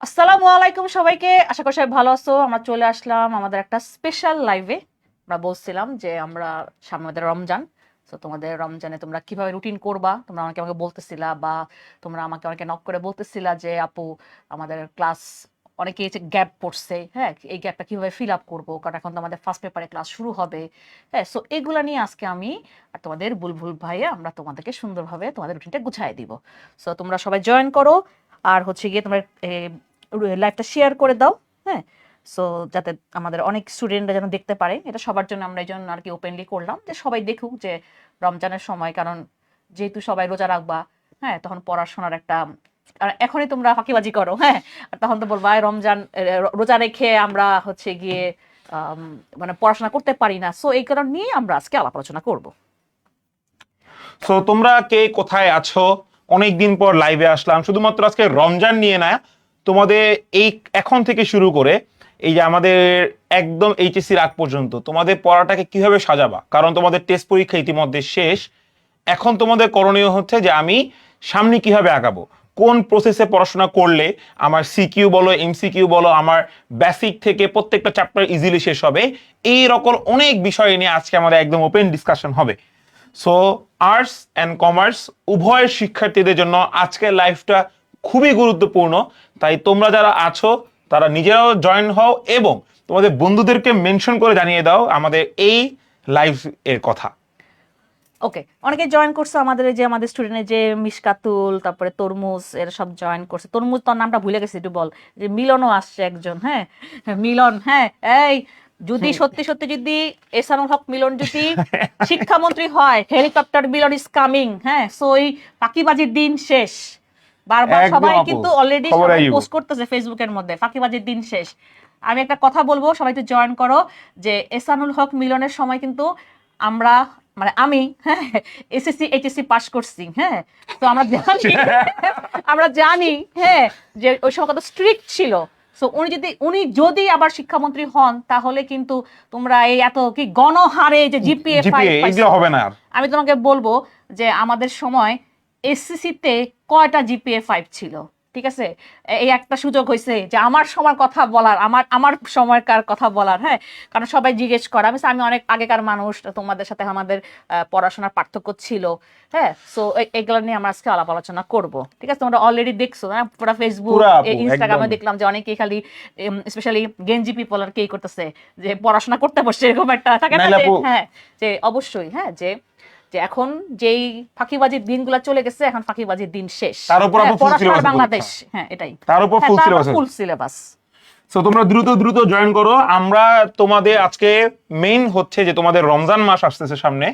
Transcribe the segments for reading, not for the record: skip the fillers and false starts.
আসসালামু আলাইকুম সবাইকে। আশা করি সবাই ভালো আছো। আমরা চলে আসলাম আমাদের একটা স্পেশাল লাইভে। আমরা বলছিলাম যে আমরা সামনে আমাদের রমজান। তো তোমাদের রমজানে তোমরা কিভাবে রুটিন করবা তোমরা আমাকে বলতেছিলা, বা তোমরা আমাকে নক করে বলতেছিলা যে আপু আমাদের ক্লাস অনেকে গ্যাপ পড়ছে, হ্যাঁ এই গ্যাপটা কিভাবে ফিল আপ করবো, কারণ এখন তো আমাদের ফার্স্ট পেপারে ক্লাস শুরু হবে। হ্যাঁ, সো এগুলা নিয়ে আজকে আমি আর তোমাদের বুলবুল ভাইয়া আমরা তোমাদেরকে সুন্দরভাবে তোমাদের রুটিনটা গুছাই দিব। সো তোমরা সবাই জয়েন করো, আর হচ্ছে গিয়ে তোমরা লাইভটা শেয়ার করে দাও। হ্যাঁ, সো যাতে আমাদের অনেক স্টুডেন্টরা যেন দেখতে পারে। এটা সবার জন্য আমরা এই জন্য আর কি ওপেনলি করলাম, যে সবাই দেখুক যে রমজানের সময়, কারণ যেহেতু সবাই রোজা রাখবা, হ্যাঁ তখন পড়াশোনার একটা, আর এখনই তোমরা ফাঁকিবাজি করো, হ্যাঁ আর তখন তো বলবা রমজান রোজা রেখে আমরা হচ্ছে গিয়ে মানে পড়াশোনা করতে পারি না। সো এই কারণ নিয়ে আমরা আজকে আলাপ আলোচনা করব। সো তোমরা কে কোথায় আছো? অনেকদিন পর লাইভে আসলাম, শুধুমাত্র আজকে রমজান নিয়ে না, তোমাদের এই এখন থেকে শুরু করে এই যে আমাদের একদম এইচএসসির আগ পর্যন্ত তোমাদের পড়াটাকে কিভাবে সাজাবা, কারণ তোমাদের টেস্ট পরীক্ষা ইতিমধ্যে শেষ। এখন তোমাদের করণীয় হচ্ছে যে আমি সামনে কিভাবে আগাবো, কোন প্রসেসে পড়াশোনা করলে আমার সিকিউ বলো এমসিকিউ বলো আমার বেসিক থেকে প্রত্যেকটা চ্যাপ্টার ইজিলি শেষ হবে। এই রকম অনেক বিষয় নিয়ে আজকে আমাদের একদম ওপেন ডিসকাশন হবে। সো আর্টস অ্যান্ড কমার্স উভয় শিক্ষার্থীদের জন্য আজকের লাইফটা খুবই গুরুত্বপূর্ণ। তাই তোমরা যারা আছো তারা নিজেরাও জয়েন হও এবং তোমাদের বন্ধুদেরকে মেনশন করে জানিয়ে দাও আমাদের এই লাইভ এর কথা। ওকে, অনেকে জয়েন করছে আমাদের, যে আমাদের স্টুডেন্টের যে মিশকাতুল, তারপরে তরমুজ, এরা সব জয়েন করছে। তরমুজ তোর নামটা ভুলে গেছি, একটু বল। যে মিলনও আসছে একজন, হ্যাঁ মিলন, হ্যাঁ এই যদি সত্যি সত্যি যদি এহসানুল হক মিলন যদি শিক্ষামন্ত্রী হয়, হেলিকপ্টার মিলন ইজ কামিং। হ্যাঁ, সো এই ফাঁকিবাজির দিন শেষ। বারবার একদম সবাই আপু, কিন্তু অলরেডি খবর সবাই আইব। পোস্ট করতেছে ফেসবুকের মধ্যে, ফাঁকিবাজির দিন শেষ। আমি একটা কথা বলবো, সবাই একটু জয়েন করো, যে এহসানুল হক মিলনের সময় কিন্তু আমরা, মানে আমি, হ্যাঁ এসএসসি এইচএসসি পাস করছি। হ্যাঁ, তো আমরা জানি আমরা জানি, হ্যাঁ যে ওই সময় কত স্ট্রিক্ট ছিল। সো উনি যদি আবার শিক্ষামন্ত্রী হন, তাহলে কিন্তু তোমরা এই এত কি গণহারে যে জিপিএ 5 এগুলো হবে না আর। আমি তোমাকে বলবো যে আমাদের সময় এসসিসিতে কয়টা জিপিএ 5 ছিল, ঠিক আছে? এই একটা সুযোগ হয়েছে যে আমার সময় কথা বলার, আমার আমার সময়কার কথা বলার। হ্যাঁ, কারণ সবাই জিজ্ঞেস করে, আমি অনেক আগেকার মানুষ, তোমাদের সাথে আমাদের পড়াশোনার পার্থক্য ছিল। হ্যাঁ, সো এগুলো নিয়ে আমরা আজকে আলাপ আলোচনা করব, ঠিক আছে? তোমরা অলরেডি দেখছো, হ্যাঁ পুরো ফেসবুক পুরা আপু ইনস্টাগ্রামে একদম। দেখলাম যে অনেকেই খালি স্পেশালি গেঞ্জি পিপল আর কি করতেছে, যে পড়াশোনা করতে বসছে, এরকম একটা থাকে না নাইলে যে, আপু হ্যাঁ যে অবশ্যই, হ্যাঁ যে যে এখন যেই ফাঁকিবাজির দিনগুলো চলে গেছে, এখন ফাঁকিবাজির দিন শেষ। তার উপর হ্যাঁ, আপু ফুল পড়াশোনার সিলেবাস বাংলাদেশ, হ্যাঁ এটাই। তার উপর হ্যাঁ, ফুল তারপর সিলেবাস। Full syllabus. সো তোমরা দ্রুত দ্রুত জয়েন করো। আমরা তোমাদের আজকে মেইন হচ্ছে যে তোমাদের রমজান মাস আসতেছে সামনে।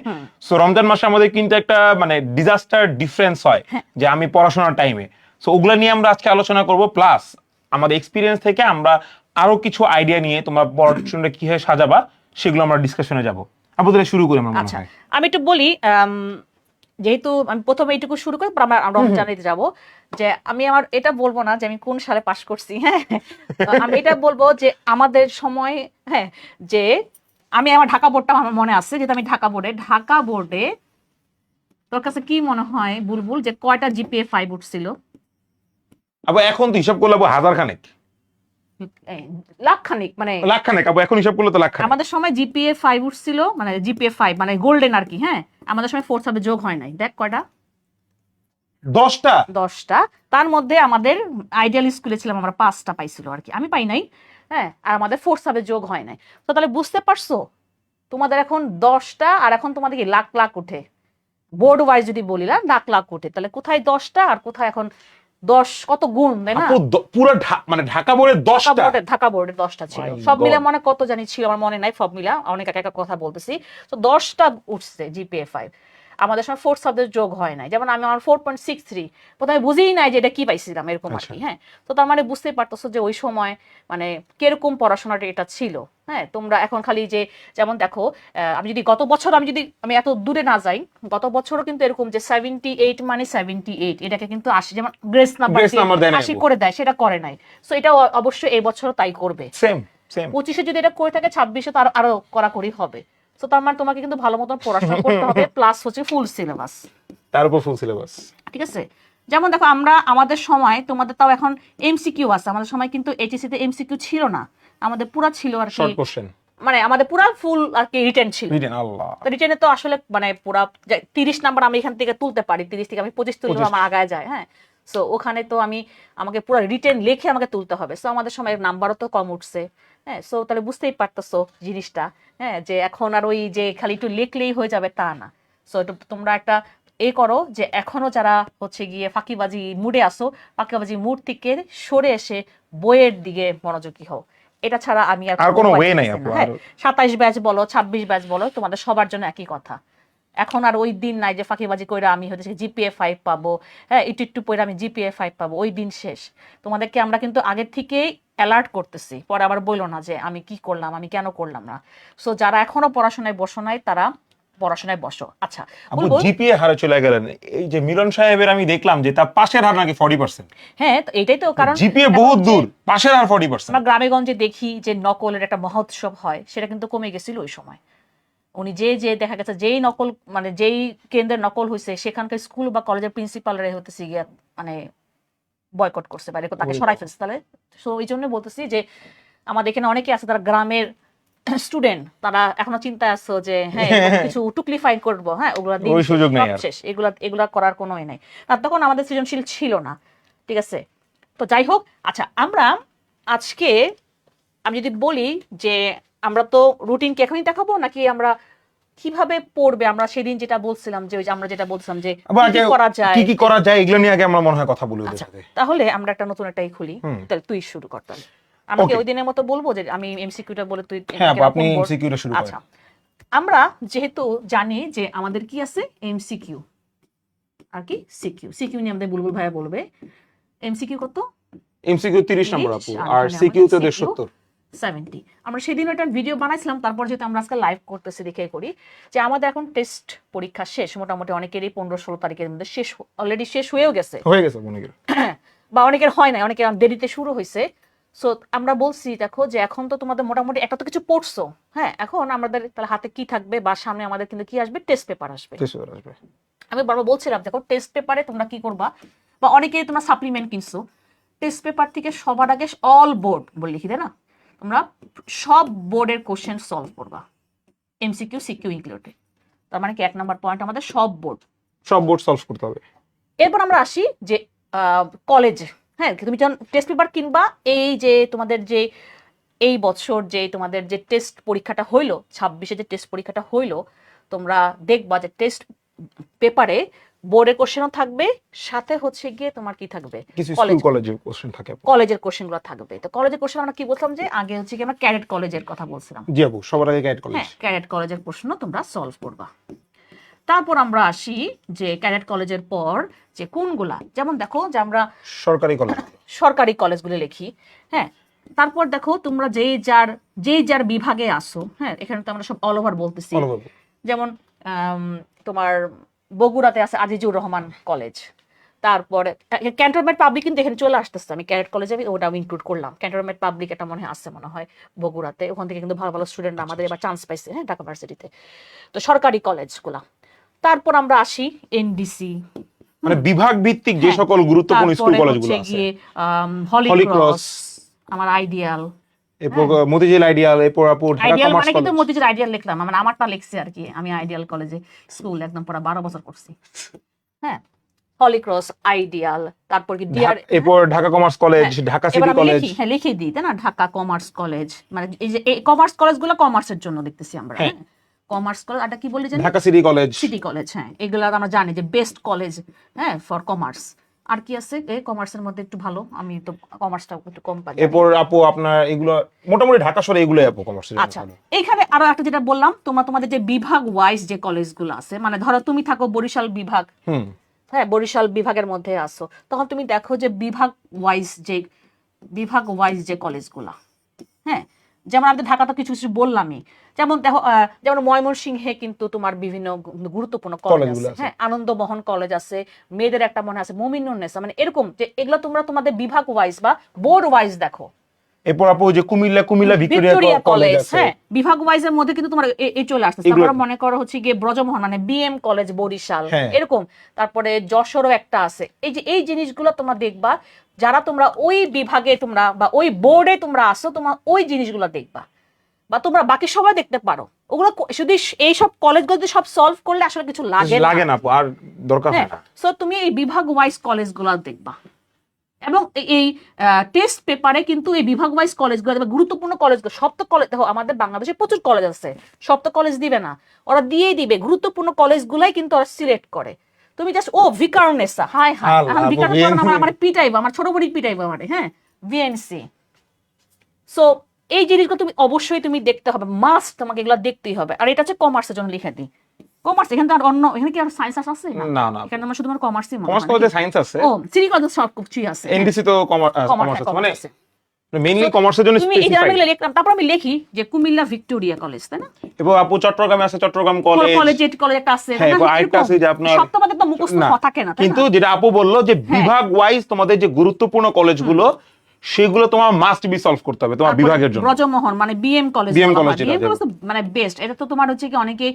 সো রমজান মাসে আমাদের কিন্তু একটা মানে ডিজাস্টার ডিফারেন্স হয় হ্যাঁ। যে আমি পড়াশোনার টাইমে। সো ওগুলা নিয়ে আমরা আজকে আলোচনা করব, প্লাস আমাদের এক্সপিরিয়েন্স থেকে আমরা আরো কিছু আইডিয়া নিয়ে তোমরা পড়াশোনাটা কিভাবে সাজাবা সেগুলো আমরা ডিসকাশনে যাব। আপনাদের শুরু করি আমার মনে আচ্ছা, হয়। আমি একটু বলি, যেহেতু আমি প্রথমে এইটুকু শুরু করি, তারপর আমরা রমজানে যাব। যে আমি আমার এটা বলবো না যে আমি কোন সালে পাশ করছি, হ্যাঁ আমি এটা বলবো যে আমাদের সময়, হ্যাঁ যে আমি আমার ঢাকা বোর্ডটা আমার মনে আছে, যেহেতু আমি ঢাকা বোর্ডে তোর কাছে কি মনে হয় বুলবুল, যে কয়টা জিপিএ 5 উঠছিল? আবার এখন তো হিসাব করলে হাজার খানেক, লাখ খানিক, মানে লাখ খানেক আপু, এখন হিসাব করলে তো লাখ খানেক। আমাদের সময় জিপিএ 5 উঠছিল, মানে জিপিএ 5 মানে গোল্ডেন আর কি। হ্যাঁ, আমাদের সময় ফোর্থ সাবজেক্ট যোগ হয় নাই। দেখ কয়টা, 10টা। 10টা। তার মধ্যে আমাদের আইডিয়াল স্কুলে ছিলাম আমরা, 5টা পাইছিল আর কি, আমি পাই নাই। হ্যাঁ, আর আমাদের ফোর্থ সাবজেক্ট যোগ হয় নাই। তো তাহলে বুঝতে পারছো, তোমাদের এখন 10টা, আর এখন তোমাদের কি লাখ লাখ উঠে। বোর্ড ওয়াইজ যদি বলি না, লাখ লাখ উঠে, তাহলে কোথায় 10টা আর কোথায় এখন 10, কত গুণ, তাই না? আপু পুরো মানে ঢাকা বোর্ডের 10টা। ঢাকা বোর্ডে 10টা ছিল, My সব মিলে God. মনে কত জানি ছিল, আমার মনে নাই সব মিলা, অনেক একটা কথা বলতেছি। তো 10টা উঠছে জিপিএ 5। আমাদের সময় ফোর্থ সাবজেক্ট যোগ হয় নাই। যেমন আমি আমার 4.63, প্রথমে বুঝিই নাই যে এটা কি পাইছিলাম, এরকম আর কি। হ্যাঁ, তো তার মানে বুঝতেই পারতেছো যে ওই সময় মানে কিরকম পড়াশোনাটা এটা ছিল। হ্যাঁ, তোমরা এখন খালি যে, যেমন দেখো, আমি যদি গত বছর, আমি এত দূরে না যাই, গত বছরও কিন্তু এরকম যে 78 মানে 78, এটাকে কিন্তু 80, যেমন গ্রেস নাম্বার Grace number দেয় না 80 আপু। করে দেয়, সেটা করে নাই। সো এটা অবশ্যই এই বছরও তাই করবে। Same same. 25-এ যদি এটা করে থাকে, 26-এ তো আরো কড়াকড়ি হবে। তো তার মানে তোমাকে কিন্তু ভালো মতন পড়াশোনা করতে হবে, প্লাস হচ্ছে ফুল সিলেবাস, তার উপর ফুল সিলেবাস। ঠিক আছে? যেমন দেখো আমরা আমাদের সময়, তোমাদের তাও এখন এমসিকিউ আছে, আমাদের সময় কিন্তু এইচএসসি তে এমসিকিউ ছিল না, আমাদের পুরা ছিল আর কি, শর্ট কোশ্চেন, মানে আমাদের পুরা ফুল আর কি রিটেন ছিল। রিটেন, আল্লাহ, তো রিটেনে তো আসলে মানে পুরা 30 নাম্বার আমি এখান থেকে তুলতে পারি, 30 থেকে আমি 25 তুললেও আমার আগায় যায়। হ্যাঁ, সো ওখানে তো আমাকে পুরো রিটেন লিখে আমাকে তুলতে হবে। সো আমাদের সময় নাম্বারও তো কম উঠছে। হ্যাঁ, সো তাহলে বুঝতেই পারতেছো জিনিসটা, হ্যাঁ, যে এখন আর ওই যে খালি একটু লিখলেই হয়ে যাবে তা না। সো তোমরা একটা করো যে এখনো যারা হচ্ছে গিয়ে ফাঁকিবাজি মুডে আসো, ফাঁকিবাজি মুড থেকে সরে এসে বইয়ের দিকে মনোযোগী হও। এটা ছাড়া আমি আর কোনো ওয়ে নাই। 27 ব্যাচ বলো, 26 ব্যাচ বলো, তোমাদের সবার জন্য একই কথা। এখন আর ওই দিন নাই যে ফাঁকিবাজি কইরা আমি হচ্ছে জিপিএ 5 পাবো, হ্যাঁ, একটু পরে আমি জিপিএ 5 পাবো, ওই দিন শেষ। তোমাদেরকে আমরা কিন্তু আগের থেকেই অ্যালার্ট করতেছি, পরে আবার বললো না যে আমি কি করলাম, আমি কেন করলাম না। সো যারা এখনো পড়াশোনায় বসো নাই তারা পড়াশোনায় বসো। আচ্ছা, আপু জিপিএ হারে চলে গেলেন, এই যে মিলন সাহেবের আমি দেখলাম যে তার পাশের হার নাকি 40%। হ্যাঁ, তো এটাই তো কারণ, জিপিএ বহুত দূর, পাশের হার 40%। আমরা গ্রামে গঞ্জে দেখি যে নকলের একটা মহোৎসব হয়, সেটা কিন্তু কমে গেছিল ওই সময়। উনি যে দেখা গেছে যেই নকল, মানে যেই কেন্দ্রের নকল হয়েছে সেখানকার স্কুল বা কলেজের প্রিন্সিপালরা হতেছে গিয়া মানে বয়কট করছে, বা তাকে সরাই ফেলছে। তাহলে সো এই জন্য বলতেছি যে আমাদের এখানে অনেকে আছে তারা গ্রামের স্টুডেন্ট, তারা এখনো চিন্তায় আছে যে হ্যাঁ কিছু টুকলি ফাইল করবো, হ্যাঁ ওগুলা দিন শেষ, এগুলা করার কোনো নাই। আর তখন আমাদের সৃজনশীল ছিল না, ঠিক আছে। তো যাই হোক, আচ্ছা আমরা আজকে আমি যদি বলি যে আমরা তো রুটিন কি এখনই দেখাবো নাকি আমরা কিভাবে পড়বে, আমরা সেদিন যেটা বলছিলাম যে ওই যে আমরা যেটা বলছিলাম যে কি করা যায় এগুলো নিয়ে আগে আমরা মনে হয় কথা বলি ওদের সাথে। তাহলে আমরা একটা নতুন একটাই খুলি, তাহলে তুই শুরু কর। তাহলে আমাকে ওই দিনের মতো বলবো যে আমি এমসিকিউটা বলে তুই, হ্যাঁ আপনি এমসিকিউটা শুরু করেন। আচ্ছা, আমরা যেহেতু জানি যে আমাদের কি আছে এমসিকিউ আর কি সিকিউ, সিকিউ নিয়ে আমাদের বুলবুল ভাইয়া বলবে। এমসিকিউ কত? এমসিকিউ 30 নম্বর আপু, আর সিকিউ তো 70। আমরা সেদিন একটা ভিডিও বানাইছিলাম, তারপর যেহেতু আমরা আজকে লাইভ করতেছি দেখে করি যে আমাদের এখন টেস্ট পরীক্ষা শেষ, মোটামুটি অনেকেরই 15-16 তারিখের মধ্যে শেষ, অলরেডি শেষ হয়েও গেছে অনেকের বা অনেকের হয় না, অনেকের দেরিতে শুরু হয়েছে। সো আমরা বলছি দেখো যে এখন তো তোমাদের মোটামুটি একটা তো কিছু পড়ছো, হ্যাঁ, এখন আমাদের তাহলে হাতে কি থাকবে বা সামনে আমাদের কিন্তু কি আসবে, টেস্ট পেপার আসবে। আমি বারবার বলছিলাম দেখো টেস্ট পেপারে তোমরা কি করবা, বা অনেকেই তোমরা সাপ্লিমেন্ট কিনছো, টেস্ট পেপার থেকে সবার আগে অল বোর্ড বলে লিখি দেয় না, তোমরা সব বোর্ডের কোশ্চেন সলভ করবা, এমসিকিউ সিকিউ ইনক্লুডেড। তার মানে কি 1 নাম্বার পয়েন্ট আমাদের সব বোর্ড সলভ করতে হবে। এরপর আমরা আসি যে কলেজে, হ্যাঁ, তুমি যখন টেস্ট পেপার কিনবা, এই যে তোমাদের যে এই বছর যে তোমাদের যে টেস্ট পরীক্ষাটা হইলো, 26-এ যে টেস্ট পরীক্ষাটা হইলো, তোমরা দেখবা যে টেস্ট পেপারে বোর্ডের কোশ্চেনও থাকবে, সাথে হচ্ছে গিয়ে তোমার কি থাকবে, কলেজের কোশ্চেনগুলো থাকবে। তো কলেজের কোশ্চেন আমরা কি বলছিলাম যে আগে হচ্ছে কি আমরা ক্যাডেট কলেজের কথা বলছিলাম। জি আপু, সবার আগে ক্যাডেট কলেজ, হ্যাঁ, ক্যাডেট কলেজের প্রশ্ন তোমরা সলভ করবা। তারপর আমরা আসি যে ক্যাডেট কলেজের পর যে কোনগুলা, যেমন দেখো যে আমরা সরকারি কলেজগুলো লিখি, হ্যাঁ। তারপর দেখো তোমরা যেই যার বিভাগে আসো, হ্যাঁ, এখানে তো আমরা সব অল ওভার বলতেছি। যেমন তোমার বগুড়াতে আছে আজিজুর রহমান কলেজ, তারপরে ক্যান্টনমেন্ট পাবলিক কিন্তু এখানে চলে আসতেছে, আমি ক্যাডেট কলেজে ওটা আমি ইনক্লুড করলাম। ক্যান্টনমেন্ট পাবলিক এটা মনে হয় আছে, মনে হয় বগুড়াতে, ওখান থেকে কিন্তু ভালো ভালো স্টুডেন্ট আমাদের এবার চান্স পাইছে, হ্যাঁ, ঢাকা ভার্সিটিতে। তো সরকারি কলেজগুলা। তারপর আমরা আসি এনডিসি, মানে বিভাগ ভিত্তিক যে সকল গুরুত্বপূর্ণ স্কুল কলেজগুলো আছে, হলি ক্রস, আমার আইডিয়াল, মতিঝিল আইডিয়াল, এরপর আপু ঢাকা কমার্স কলেজ। কিন্তু মতিঝিল আইডিয়াল লিখলাম, মানে আমারটা লিখছি আর কি, আমি আইডিয়াল কলেজে স্কুল একদম পুরো 12 বছর করছি, হ্যাঁ। হলি ক্রস, আইডিয়াল, তারপর কি ডিআর, এরপর Dhaka commerce college, Dhaka city college, হ্যাঁ লিখে দিই তাই না, ঢাকা কমার্স কলেজ, মানে এই যে এই কমার্স কলেজগুলো কমার্সের জন্য দেখতেছি আমরা, হ্যাঁ। কমার্স কলেজ, আর কি বলি জানি, ঢাকা সিটি কলেজ, হ্যাঁ, এগুলা আমরা জানি যে বেস্ট কলেজ, হ্যাঁ, ফর কমার্স। আর কি আছে কমার্সের মধ্যে একটু ভালো, আমি তো কমার্সটা একটু কম পাই। এরপর আপু আপনার এগুলো মোটামুটি ঢাকা শহরে এগুলোই আপু কমার্সের। আচ্ছা, এইখানে আরো একটা যেটা বললাম, তোমাদের যে বিভাগ ওয়াইজ যে কলেজগুলো আছে, মানে ধরো তুমি থাকো বরিশাল বিভাগ, হ্যাঁ, বরিশাল বিভাগের মধ্যে আসো, তখন তুমি দেখো যে বিভাগ ওয়াইজ যে কলেজগুলা, হ্যাঁ, যেমন আমাদের ঢাকা তো কিছু কিছু বললামই, যেমন দেখো যেমন ময়মনসিংহে কিন্তু তোমার বিভিন্ন গুরুত্বপূর্ণ কলেজ আছে, হ্যাঁ, আনন্দমোহন কলেজ আছে, মেয়েদের একটা মনে আছে মুমিনুন্নেসা, মানে এরকম যে এগুলো তোমরা তোমাদের বিভাগ ওয়াইজ বা বোর্ড ওয়াইজ দেখো, এরপর আপু ওই যে কুমিল্লা ভিক্টোরিয়া কলেজ আছে। হ্যাঁ, বিভাগ ওয়াইজ এর মধ্যে কিন্তু তোমার এই চলে আসছে। এগুলো- তারপরে মনে করো হচ্ছে গিয়ে ব্রজমোহন মানে বিএম কলেজ বরিশাল, হ্যাঁ। এরকম। তারপরে যশোরও একটা আছে। এই জিনিসগুলো তোমরা দেখবা, যারা তোমরা ওই বিভাগে তোমরা বা ওই বোর্ডে তোমরা আসো, তোমরা ওই জিনিসগুলো দেখবা, বা তোমরা বাকি সবাই দেখতে পারো। ওগুলো শুধু এইসব কলেজগুলো যদি সব সলভ করলে আসলে কিছু লাগে না আপু, আর দরকার হ্যাঁ। হয় না। সো তুমি এই বিভাগ ওয়াইজ কলেজগুলো দেখবা, এবং এই টেস্ট পেপারে কিন্তু এই বিভাগ ওয়াইজ কলেজগুলো দেখবে, গুরুত্বপূর্ণ কলেজগুলো। সব তো কলেজ দেখো, আমাদের বাংলাদেশে প্রচুর কলেজ আছে, সব তো কলেজ দিবে না, ওরা দিয়েই দিবে। গুরুত্বপূর্ণ কলেজগুলাই কিন্তু ওরা সিলেক্ট করে। তুমি জাস্ট ভিকারুনেসা, হাই হাই, আল্লাহ, ভিকারুনেসা VNC আমার পিটাইবো, আমার ছোট বড়ি পিটাইবো আমারে, হ্যাঁ, ভিএনসি। সো এই জিনিসগুলো তুমি অবশ্যই তুমি দেখতে হবে, মাস্ট, তোমাকে এগুলো দেখতেই হবে। আর এটা হচ্ছে কমার্সের জন্য লিখে দিই, কমার্স। এখানে তো আর অন্য, এখানে কি আর সায়েন্স আছে না না, এখানে আমার শুধুমাত্র কমার্সই মনে কমার্স হয় কলেজে নাকি? সায়েন্স আছে, ও সিটি কলেজে সব কিছুই আছে। এনডিসি তো কমার্স আছে, মানে আছে। মেইনলি কমার্সের জন্য তুমি এই যে আমি স্পেসিফাইড। লিখলাম, তারপর আমি লিখি যে কুমিল্লা ভিক্টোরিয়া কলেজ, তাই না? এবং আপু চট্টগ্রামে আছে চট্টগ্রাম কলেজ, কলেজ একটা আছে, হ্যাঁ, তাই না? আরেকটা আছে যে আপনার সব তো আমাদের তো মুখস্থ না, থাকে না, তাই কিন্তু না? যেটা আপু বললো যে হ্যাঁ। বিভাগ ওয়াইজ তোমাদের যে গুরুত্বপূর্ণ কলেজগুলো, সেগুলো তোমার মাস্ট বি সলভ করতে হবে তোমার তারপর বিভাগের জন্য। ব্রজমোহন মানে বিএম কলেজ, BM কলেজ যেটা, বিএম কলেজ তো মানে বেস্ট। এটা তো তোমার হচ্ছে কি অনেকে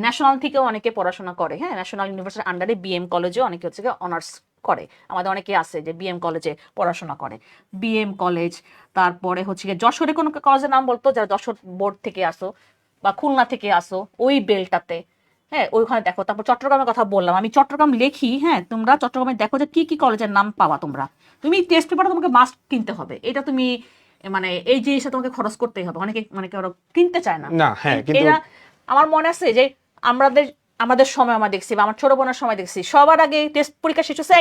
ন্যাশনাল থেকেও অনেকে পড়াশোনা করে, হ্যাঁ, ন্যাশনাল ইউনিভার্সিটির আন্ডারে বিএম কলেজেও অনেকে হচ্ছে কি অনার্স করে। আমাদের অনেকে আছে যে বিএম কলেজে পড়াশোনা করে, বিএম কলেজ। তারপরে হচ্ছে কি যশোরে কোনো কলেজের নাম বলতো, যারা যশোর বোর্ড থেকে আসো বা খুলনা থেকে আসো ওই বেলটাতে, হ্যাঁ, ওইখানে দেখো। তারপর চট্টগ্রামের কথা বললাম, আমি চট্টগ্রাম লিখি, হ্যাঁ, তোমরা চট্টগ্রামে দেখো যে কি কি কলেজের নাম পাবা তোমরা। তুমি টেস্ট পেপারটা তোমাকে মাস্ট কিনতে হবে, এটা তুমি মানে এই জিনিসটা তোমাকে খরচ করতেই হবে। অনেকে মানে কেউ কিনতে চায় না। না, হ্যাঁ, কিন্তু এরা, আমার মনে আছে যে আমাদের আমাদের সময় আমরা দেখছি, বা আমার ছোট বোনের সময় দেখছি, সবার আগে টেস্ট পরীক্ষা শেষ হচ্ছে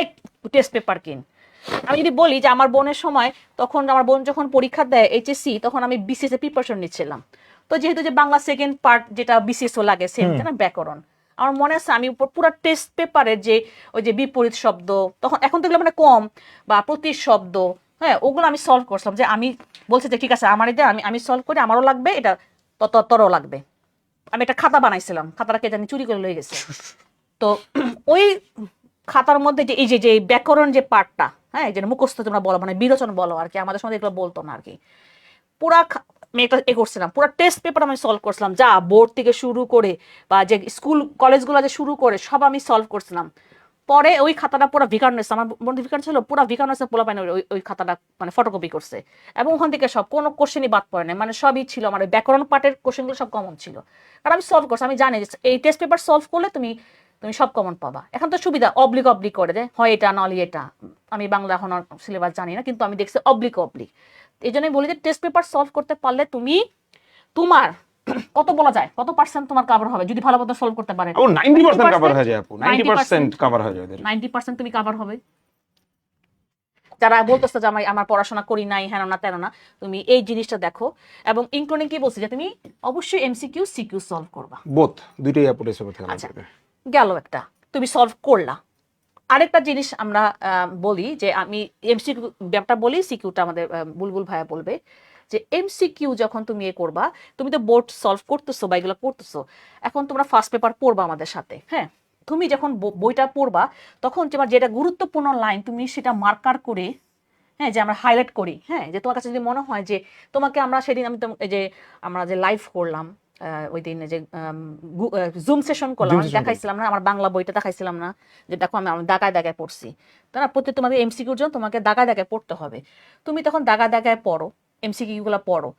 টেস্ট পেপার কিন। আমি যদি বলি যে আমার বোনের সময়, তখন আমার বোন যখন পরীক্ষা দেয় এইচএসসি, তখন আমি বিসিএস এর প্রিপারেশন নিচ্ছিলাম। তো যেহেতু যে বাংলা সেকেন্ড পার্ট যেটা বিসিএস ও লাগে সেম, তাই না, ব্যাকরণ, আমার মনে আছে আমি পুরো টেস্ট পেপারের যে ওই যে বিপরীত শব্দ, তখন এখন তো এগুলো মানে কম, বা প্রতিশব্দ, হ্যাঁ, ওগুলো আমি সলভ করছিলাম। যে আমি বলছি যে ঠিক আছে আমার এটা আমি সলভ করি, আমারও লাগবে এটা, ততও লাগবে। আমি একটা খাতা বানাইছিলাম, খাতাটাকে জানি চুরি করে লয়ে গেছে। তো ওই খাতার মধ্যে যে এই যে ব্যাকরণ যে পার্টটা, হ্যাঁ, যে মুখস্থ তোমরা বলো, মানে বিরোচন বলো আর কি, আমাদের সময় এগুলো বলতো না আর কি। পুরা আমি একটা করছিলাম, পুরো টেস্ট পেপার আমি সলভ করছিলাম, যা বোর্ড থেকে শুরু করে বা যে স্কুল কলেজগুলো যে শুরু করে সব আমি সলভ করছিলাম। পরে ওই খাতাটা পুরো ভিকারনেস, আমার বন্ধু ভিকার ছিল, পুরো ভিকারনেস পোলা পাইনি ওই খাতাটা মানে ফটোকপি করছে, এবং ওখান থেকে সব কোনো কোশ্চেনই বাদ পড়ে না, মানে সবই ছিল আমার ওই ব্যাকরণ পার্টের কোশ্চেনগুলো সব কমন ছিল, কারণ আমি সলভ করছি। আমি জানি যে এই টেস্ট পেপার সলভ করলে তুমি তুমি সব কমন পাবা। এখন তো সুবিধা, অবলিক করে দেয়, হয় এটা নলি এটা। আমি বাংলা এখন সিলেবাস জানি না, কিন্তু আমি দেখছি অবলিক। এই জন্যই বলি যে টেস্ট পেপার সলভ করতে পারলে তুমি তোমার কত বলা যায়, কত পার্সেন্ট তোমার কভার হবে যদি ভালো মতো সলভ করতে পারে। ও 90% কভার হয়ে যায় আপু, 90% কভার হয়ে যায়। 90% তুমি কভার হবে। যারা বলতেছে যে আমার পড়াশোনা করি নাই, হেন না তেন না, তুমি এই জিনিসটা দেখো। এবং ইনক্লুডিং কি বলছি যে তুমি অবশ্যই এমসিকিউ সিকিউ সলভ করবা, বোথ দুইটাই আপু টেস্ট পেপার থেকে আচ্ছা, লাগবে। গেল একটা, তুমি সলভ করলা। আরেকটা জিনিস আমরা বলি যে আমি এমসিকিউ ব্যাপারটা বলি, সিকিউটা আমাদের বুলবুল ভাইয়া বলবে যে এমসিকিউ যখন তুমি করবা, তুমি তো বোর্ড সলভ করতেছো বা এগুলো করতেছো, এখন তোমরা ফার্স্ট পেপার পড়বা আমাদের সাথে, হ্যাঁ। তুমি যখন বইটা পড়বা, তখন তোমার যেটা গুরুত্বপূর্ণ লাইন তুমি সেটা মার্কার করে, হ্যাঁ, যে আমরা হাইলাইট করি, হ্যাঁ, যে তোমার কাছে যদি মনে হয় যে তোমাকে আমরা সেদিন আমি যে আমরা যে লাইভ করলাম ওই দিন যে জুম সেশন করলাম, আমি দেখাইছিলাম না আমার বাংলা বইটা দেখাইছিলাম না, যে দেখো আমি দাগায় পড়ছি, তাই না? প্রত্যেক তোমাদের এমসিকিউর জন্য তোমাকে দাগায় পড়তে হবে। তুমি তখন দাগায় পড়ো, এমসিকিউ গুলো পড়ো।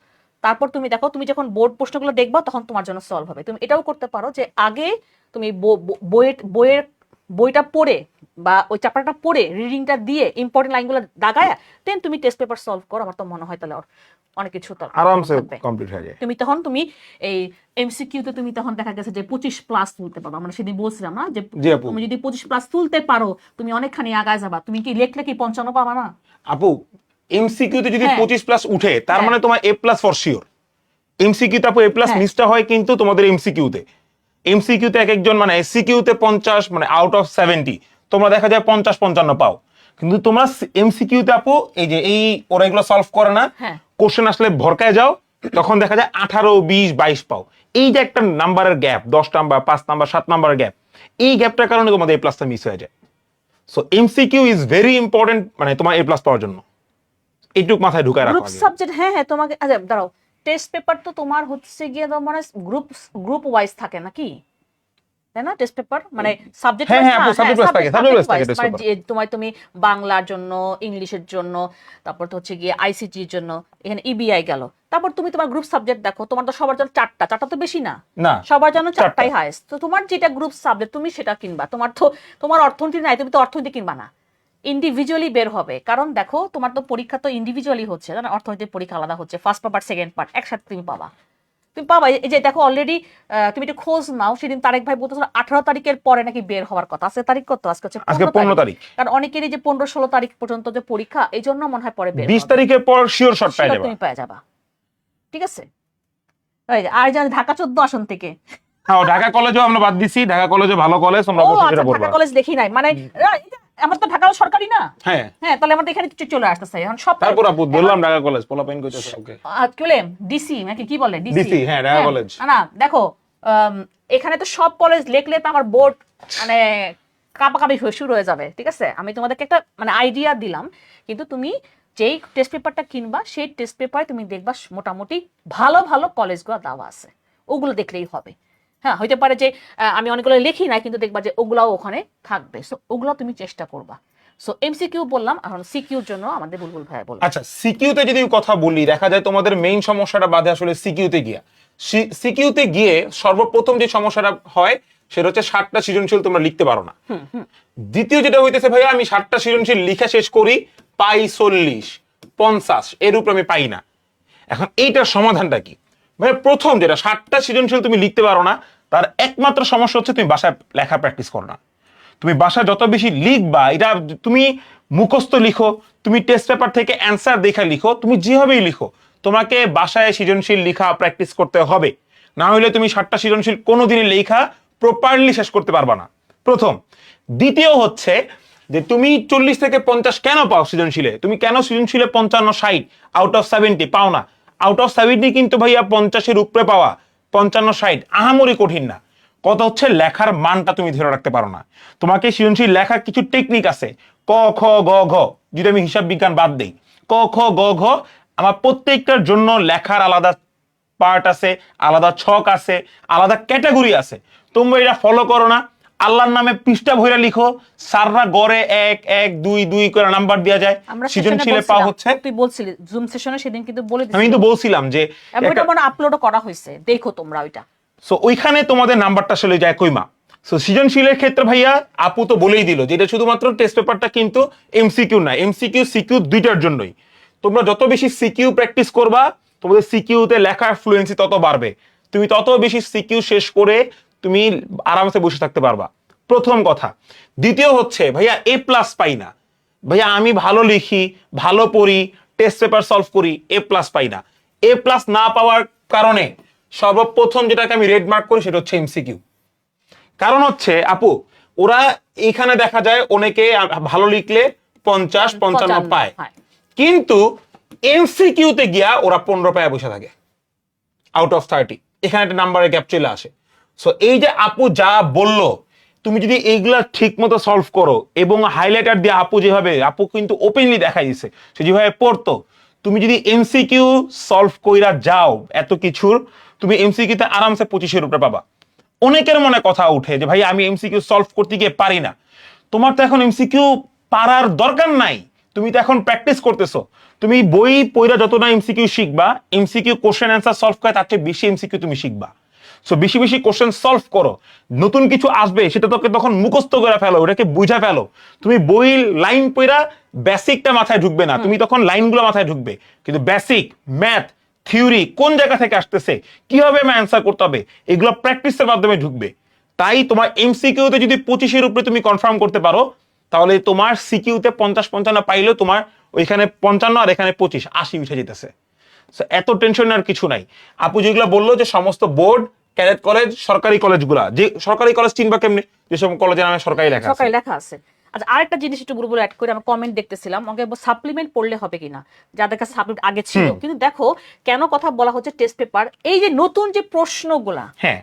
তারপর তুমি দেখো, তুমি যখন বোর্ড প্রশ্নগুলো দেখবা তখন তোমার জন্য সলভ হবে। তুমি এটাও করতে পারো যে আগে তুমি বইটা পড়ে বা ওই চ্যাপ্টারটা পড়ে রিডিংটা দিয়ে ইম্পর্টেন্ট লাইনগুলো দাগায় দেন তুমি টেস্ট পেপার সলভ করো। আমার তো মনে হয় তাহলে অনেক কিছু আরামসে কমপ্লিট হয়ে যায়। তুমি এই এমসিকিউতে তুমি তখন দেখা গেছে যে 25+ তুলতে পারো। আমরা সেদিন বলছিলাম না যে তুমি যদি 25+ তুলতে পারো তুমি অনেকখানি আগায় যাবা। তুমি কি লেখলে কি 55 পাবা না আপু? এমসিকিউ তে যদি 25+ উঠে তার মানে তোমার A+ ফর শিওর। এমসিকিউ তে আপু A+ মিসটা হয় কিন্তু তোমাদের এমসিকিউ তে এক একজন মানে এসসিকিউ তে 50 মানে আউট অফ 70 তোমরা দেখা যায় 50-55 পাও, কিন্তু তোমরা এমসিকিউ তে আপু এই যে ওরা এগুলো সলভ করে না, কোশ্চেন আসলে ভরকায় যাও, তখন দেখা যায় 18, 20, 22 পাও। এই যে একটা নাম্বারের গ্যাপ, 10 নাম্বার, 5 নাম্বার, 7 নাম্বারের গ্যাপ, এই গ্যাপটার কারণে তোমাদের A+টা মিস হয়ে যায়। So MCQ is very important মানে তোমার A+ পাওয়ার জন্য। এইটুক মাথায় ঢুকায় রাখো গ্রুপ আগে। সাবজেক্ট, হ্যাঁ হ্যাঁ, তোমাকে আচ্ছা দাঁড়াও, টেস্ট পেপার তো তোমার হচ্ছে গিয়ে তোমার গ্রুপ গ্রুপ ওয়াইজ থাকে নাকি, তাই না? টেস্ট পেপার মানে সাবজেক্ট হ্যাঁ ওয়াইজ, হ্যাঁ আপু, সাবজেক্ট ওয়াইজ থাকে, সাবজেক্ট ওয়াইজ থাকে টেস্ট মানে পেপার। যে তোমার তুমি বাংলার জন্য, ইংলিশের জন্য, তারপর তো হচ্ছে গিয়ে আইসিটির জন্য এখানে ইবিআই গেল, তারপর তুমি তোমার গ্রুপ সাবজেক্ট দেখো, তোমার তো সবার জন্য চারটা, চারটা তো বেশি না, না, সবার জন্য চারটা। চারটাই হাইস্ট। তো তোমার যেটা গ্রুপ সাবজেক্ট তুমি সেটা কিনবা, তোমার তো তোমার অর্থনীতি নাই, তুমি তো অর্থনীতি কিনবা না, ইন্ডিভিজুয়ালি বের হবে। কারণ দেখো তোমার তো পরীক্ষা তো ইন্ডিভিজুয়ালি হচ্ছে, জানো, অর্থনীতির পরীক্ষা আলাদা হচ্ছে, ফার্স্ট পেপার সেকেন্ড পার্ট একসাথে তুমি পাবা, তুমি পাবা। এই যে দেখো অলরেডি তুমি একটু খোঁজ নাও, সেদিন তারেক ভাই বলতেছিল 18 তারিখের পরে নাকি বের হওয়ার কথা। আজকে তারিখ কত? আজকে হচ্ছে আজকে 15 15 তারিখ। কারণ অনেকেরই যে 15-16 তারিখ পর্যন্ত যে পরীক্ষা, এই জন্য মনে হয় পরে বের 20 হবে। তারিখের পর শিওর শট পাই Sure যাবা। তুমি পেয়ে যাবা, ঠিক আছে। এই যে, আর জানি ঢাকা 14 আসন থেকে, হ্যাঁ, ঢাকা কলেজও আমরা বাদ দিছি, ঢাকা কলেজে ভালো কলেজ, তোমরা ও অবশ্যই আচ্ছা, সেটা ঢাকা পড়বা। কলেজ দেখি নাই, মানে আমার তো ঢাকা সরকারি না, হ্যাঁ, হ্যাঁ, তাহলে আমাদের এখানে চলে আসতেছে এখন সব। তারপর আপু বললাম ঢাকা কলেজ পোলাপাইন কইতেছে ওকে। কি বলে ডিসি নাকি কি বলে, DC, হ্যাঁ, ঢাকা কলেজ। না দেখো, এখানে তো সব কলেজ লিখলে তো আমার বোর্ড মানে কাঁপাকাঁপি হয়ে শুরু হয়ে যাবে, ঠিক আছে। আমি তোমাদেরকে একটা মানে আইডিয়া দিলাম, কিন্তু তুমি যেই টেস্ট পেপারটা কিনবা সেই টেস্ট পেপারে তুমি দেখবা মোটামুটি ভালো ভালো কলেজগুলো দেওয়া আছে, ওগুলো দেখলেই হবে। হ্যাঁ, হইতে পারে যে আমি অনেকগুলো লিখি না, কিন্তু দেখবা যে ওগুলাও ওখানে থাকবে, সো ওগুলো তুমি চেষ্টা করবা। সো এমসিকিউ বললাম, এখন সিকিউর জন্য আমাদের বুলবুল ভাই বলবো। আচ্ছা, সিকিউতে যদি কথা বলি, দেখা যায় তোমাদের মেইন সমস্যাটা বাধে আসলে সিকিউতে গিয়া। সিকিউতে গিয়ে সর্বপ্রথম যে সমস্যাটা হয় সেটা হচ্ছে 60টা সৃজনশীল তোমরা লিখতে পারো না। দ্বিতীয় যেটা হইতেছে ভাইয়া, আমি 60টা সৃজনশীল লিখা শেষ করি, পাই 40, 50 এর উপর আমি পাই না। এখন এইটার সমাধানটা কি ভাই? প্রথম যেটা, 60টা সৃজনশীল তুমি লিখতে পারো না, তার একমাত্র সমস্যা হচ্ছে তুমি বাসায় লেখা প্র্যাকটিস করো না। তুমি বাসায় যত বেশি লিখবা, এটা তুমি মুখস্থ লিখো, তুমি টেস্ট পেপার থেকে অ্যান্সার দেখা লিখো, তুমি যেভাবেই লিখো, তোমাকে বাসায় সৃজনশীল লিখা প্র্যাকটিস করতে হবে। না হলে তুমি 60টা সৃজনশীল কোনোদিনই লেখা প্রপারলি শেষ করতে পারবা না, প্রথম। দ্বিতীয় হচ্ছে যে তুমি 40 থেকে 50 কেন পাও সৃজনশীলে? তুমি কেন সৃজনশীলে 55-60 আউট অফ 70 পাও না? আউট অফ 70 কিন্তু ভাইয়া 50-এর উপরে পাওয়া, 55-60 আহামরি কঠিন না। কথা হচ্ছে লেখার মানটা তুমি ধরে রাখতে পারো না। তোমাকে সৃজনশীল লেখার কিছু টেকনিক আছে, ক খ গ ঘ, যদি আমি হিসাব বিজ্ঞান বাদ দেই, ক খ গ ঘ, আমার প্রত্যেকটার জন্য লেখার আলাদা পার্ট আছে, আলাদা ছক আছে, আলাদা ক্যাটাগরি আছে। তোমরা এটা ফলো করো না, আল্লাহর নামে পৃষ্ঠা ভইরা লিখো, সাররা গড়ে 1 1 2 2 করে নাম্বার দেওয়া যায়, আমরা সৃজনশীলে পাওয়া হচ্ছে। তুই বলছিলি জুম সেশনে সেদিন কিন্তু বলে আমি কিন্তু বলছিলাম যে ওইটা মনে আপলোডও করা হয়েছে, দেখো তোমরা ওইটা। সো ওইখানে তোমাদের নাম্বারটা আসলে যায় কইমা। সো সৃজনশীলের ক্ষেত্রে ভাইয়া আপু তো বলেই দিল যে এটা শুধুমাত্র টেস্ট পেপারটা কিন্তু এমসিকিউ না, এমসিকিউ সিকিউ দুইটার জন্যই। তোমরা যত বেশি সিকিউ প্র্যাকটিস করবা, তোমাদের সিকিউতে লেখার ফ্লুয়েন্সি তত বাড়বে, তুমি তত বেশি সিকিউ শেষ করে তুমি আরামসে বসে থাকতে পারবা, প্রথম কথা। দ্বিতীয় হচ্ছে ভাইয়া এ প্লাস পাই না। ভাইয়া আমি ভালো লিখি, ভালো পড়ি, টেস্ট পেপার সলভ করি, এ প্লাস পাই না। এ প্লাস না পাওয়ার কারণে সর্বপ্রথম যেটাকে আমি রেড মার্ক করি সেটা হচ্ছে এমসিকিউ। কারণ হচ্ছে আপু, ওরা এইখানে দেখা যায় অনেকে ভালো লিখলে 50-55 পায়, কিন্তু এমসিকিউতে গিয়া ওরা 15 পায় বসে থাকে আউট অফ 30। এখানে একটা নাম্বারের গ্যাপ চলে আসে। সো এই যে আপু যা বললো, তুমি যদি এইগুলা ঠিক মতো সলভ করো এবং হাইলাইটার দিয়ে আপু যেভাবে, আপু কিন্তু ওপেনলি দেখাই দিছে সে যেভাবে পড়তো, তুমি যদি এমসিকিউ সলভ কইরা যাও এত কিছুর, তুমি এমসিকিউতে আরামসে 25-এর উপরে পাবা। অনেকের মনে কথা উঠে যে ভাই আমি এমসিকিউ সলভ করতে গিয়ে পারি না। তোমার তো এখন এমসিকিউ পারার দরকার নাই, তুমি তো এখন প্র্যাকটিস করতেছো। তুমি বই পড়া যত না এমসিকিউ শিখবা, এমসিকিউ কোশ্চেন অ্যান্সার সলভ করে তার চেয়ে বেশি এমসিকিউ তুমি শিখবা। সো বেশি বেশি কোশ্চেন সলভ করো, নতুন কিছু আসবে সেটা তোকে তখন মুখস্থ করে ফেলো, ওটাকে বুঝা ফেলো। তুমি বই লাইন পড়া বেসিকটা মাথায় ঢুকবে না, তুমি তখন লাইনগুলো মাথায় ঢুকবে, কিন্তু বেসিক ম্যাথ থিওরি কোন জায়গা থেকে আসতেছে, কিভাবে আমি অ্যান্সার করতে হবে, এগুলো প্র্যাকটিসের মাধ্যমে ঢুকবে। তাই তোমার এমসিকিউতে যদি 25-এর উপরে তুমি কনফার্ম করতে পারো, তাহলে তোমার সিকিউতে 50-55 পাইলেও তোমার ওইখানে 55 আর এখানে 25-80 উঠে যেতেছে। এত টেনশন আর কিছু নাই। আপু যেগুলো বললো যে সমস্ত বোর্ড, ক্যাডেট কলেজ, সরকারি কলেজগুলা, যে সরকারি কলেজ চিনবা কেমনে, যেসব কলেজের নামে সরকারি লেখা আছে। আচ্ছা, আরেকটা জিনিস একটু বুলবুল অ্যাড করে, আমি কমেন্ট দেখতেছিলাম, আমাকে সাপ্লিমেন্ট পড়লে হবে কিনা, যাদের কাছে সাপ্লিমেন্ট আগে ছিল। কিন্তু দেখো কেন কথা বলা হচ্ছে টেস্ট পেপার, এই যে নতুন যে প্রশ্নগুলা, হ্যাঁ,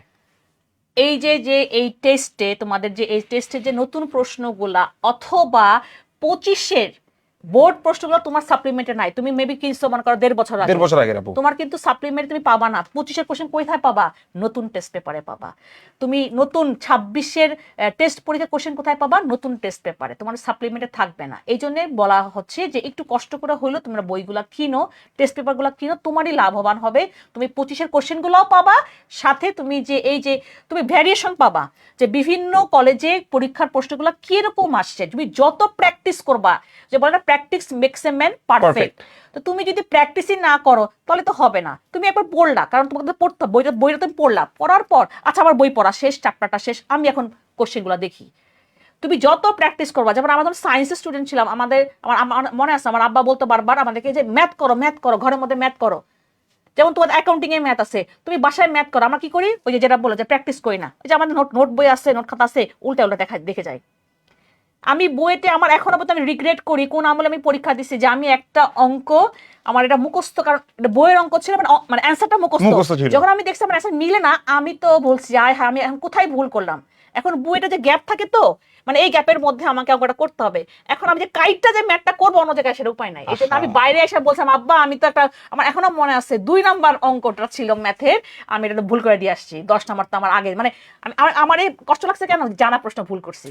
এই যে এই টেস্টে তোমাদের যে এই টেস্টে যে নতুন প্রশ্নগুলা, অথবা 25-এর বোর্ড প্রশ্নগুলো তোমার সাপ্লিমেন্টে নাই, তুমি মেবি কিনছো মনে করো 1.5 বছর আগে, 1.5 বছর আগে আপু। তোমার কিন্তু সাপ্লিমেন্ট তুমি পাবা না। 25-এর কোশ্চেন কোথায় পাবা? নতুন টেস্ট পেপারে পাবা। তুমি নতুন 26-এর টেস্ট পরীক্ষার কোশ্চেন কোথায় পাবা? নতুন টেস্ট পেপারে, তোমার সাপ্লিমেন্টে থাকবে না। এই জন্য বলা হচ্ছে যে একটু কষ্ট করে হইলেও তোমরা বইগুলা কিনো, টেস্ট পেপারগুলো কিনো, তোমারই লাভবান হবে। তুমি 25-এর কোশ্চেনগুলোও পাবা, সাথে তুমি যে এই যে তুমি ভ্যারিয়েশন পাবা যে বিভিন্ন কলেজে পরীক্ষার প্রশ্নগুলো কিরকম আসছে। তুমি যত প্র্যাকটিস করবা, যে বলে না practice makes a man perfect, তো তুমি যদি প্র্যাকটিসই না করো তাহলে তো হবে না। তুমি একবার পড়লা, কারণ তোমাকে তো পড়তে হবে, বইটা তুমি পড়লা, পড়ার পর আচ্ছা আমার বই পড়া শেষ, চ্যাপ্টারটা শেষ, আমি এখন কোশ্চেনগুলো দেখি। তুমি যত প্র্যাকটিস করবা, যেমন আমরা যখন সায়েন্সের স্টুডেন্ট ছিলাম, আমার মনে আছে আমার আব্বা বলতো বারবার আমাদেরকে যে ম্যাথ করো, ঘরের মধ্যে ম্যাথ করো। যেমন তোমাদের অ্যাকাউন্টিং এ ম্যাথ আছে, তুমি বাসায় ম্যাথ করো। আমরা কি করি? ওই যে যেটা বলো যে প্র্যাকটিস করি না, ওই যে আমাদের নোট বই আছে, নোট খাতা আছে, উল্টা দেখে যাই। আমি বইতে আমার এখনো পর্যন্ত আমি রিগ্রেট করি কোন আমলে আমি পরীক্ষা দিছি যে আমি একটা অঙ্ক আমার এটা মুখস্থ, কারণ এটা বইয়ের অঙ্ক ছিল, মানে অ্যান্সারটা মুখস্থ ছিল। যখন আমি দেখছি আমার অ্যান্সার মিলে না, আমি তো বলছি আয় হ্যাঁ আমি এখন কোথায় ভুল করলাম। এখন বইটা যে গ্যাপ থাকে, তো মানে এই গ্যাপের মধ্যে আমাকে অঙ্কটা করতে হবে। এখন আমি যে কাইটটা যে ম্যাথটা করবো অন্য জায়গায়, সেটা উপায় নাই। এই জন্য আমি বাইরে এসে বলছিলাম আব্বা আমি তো একটা, আমার এখনো মনে আছে 2 নাম্বার অঙ্কটা ছিল ম্যাথের, আমি এটা ভুল করে দিয়ে আসছি। 10 নাম্বার তো আমার আগে, মানে আমার এই কষ্ট লাগছে কেন, জানা প্রশ্ন ভুল করছি।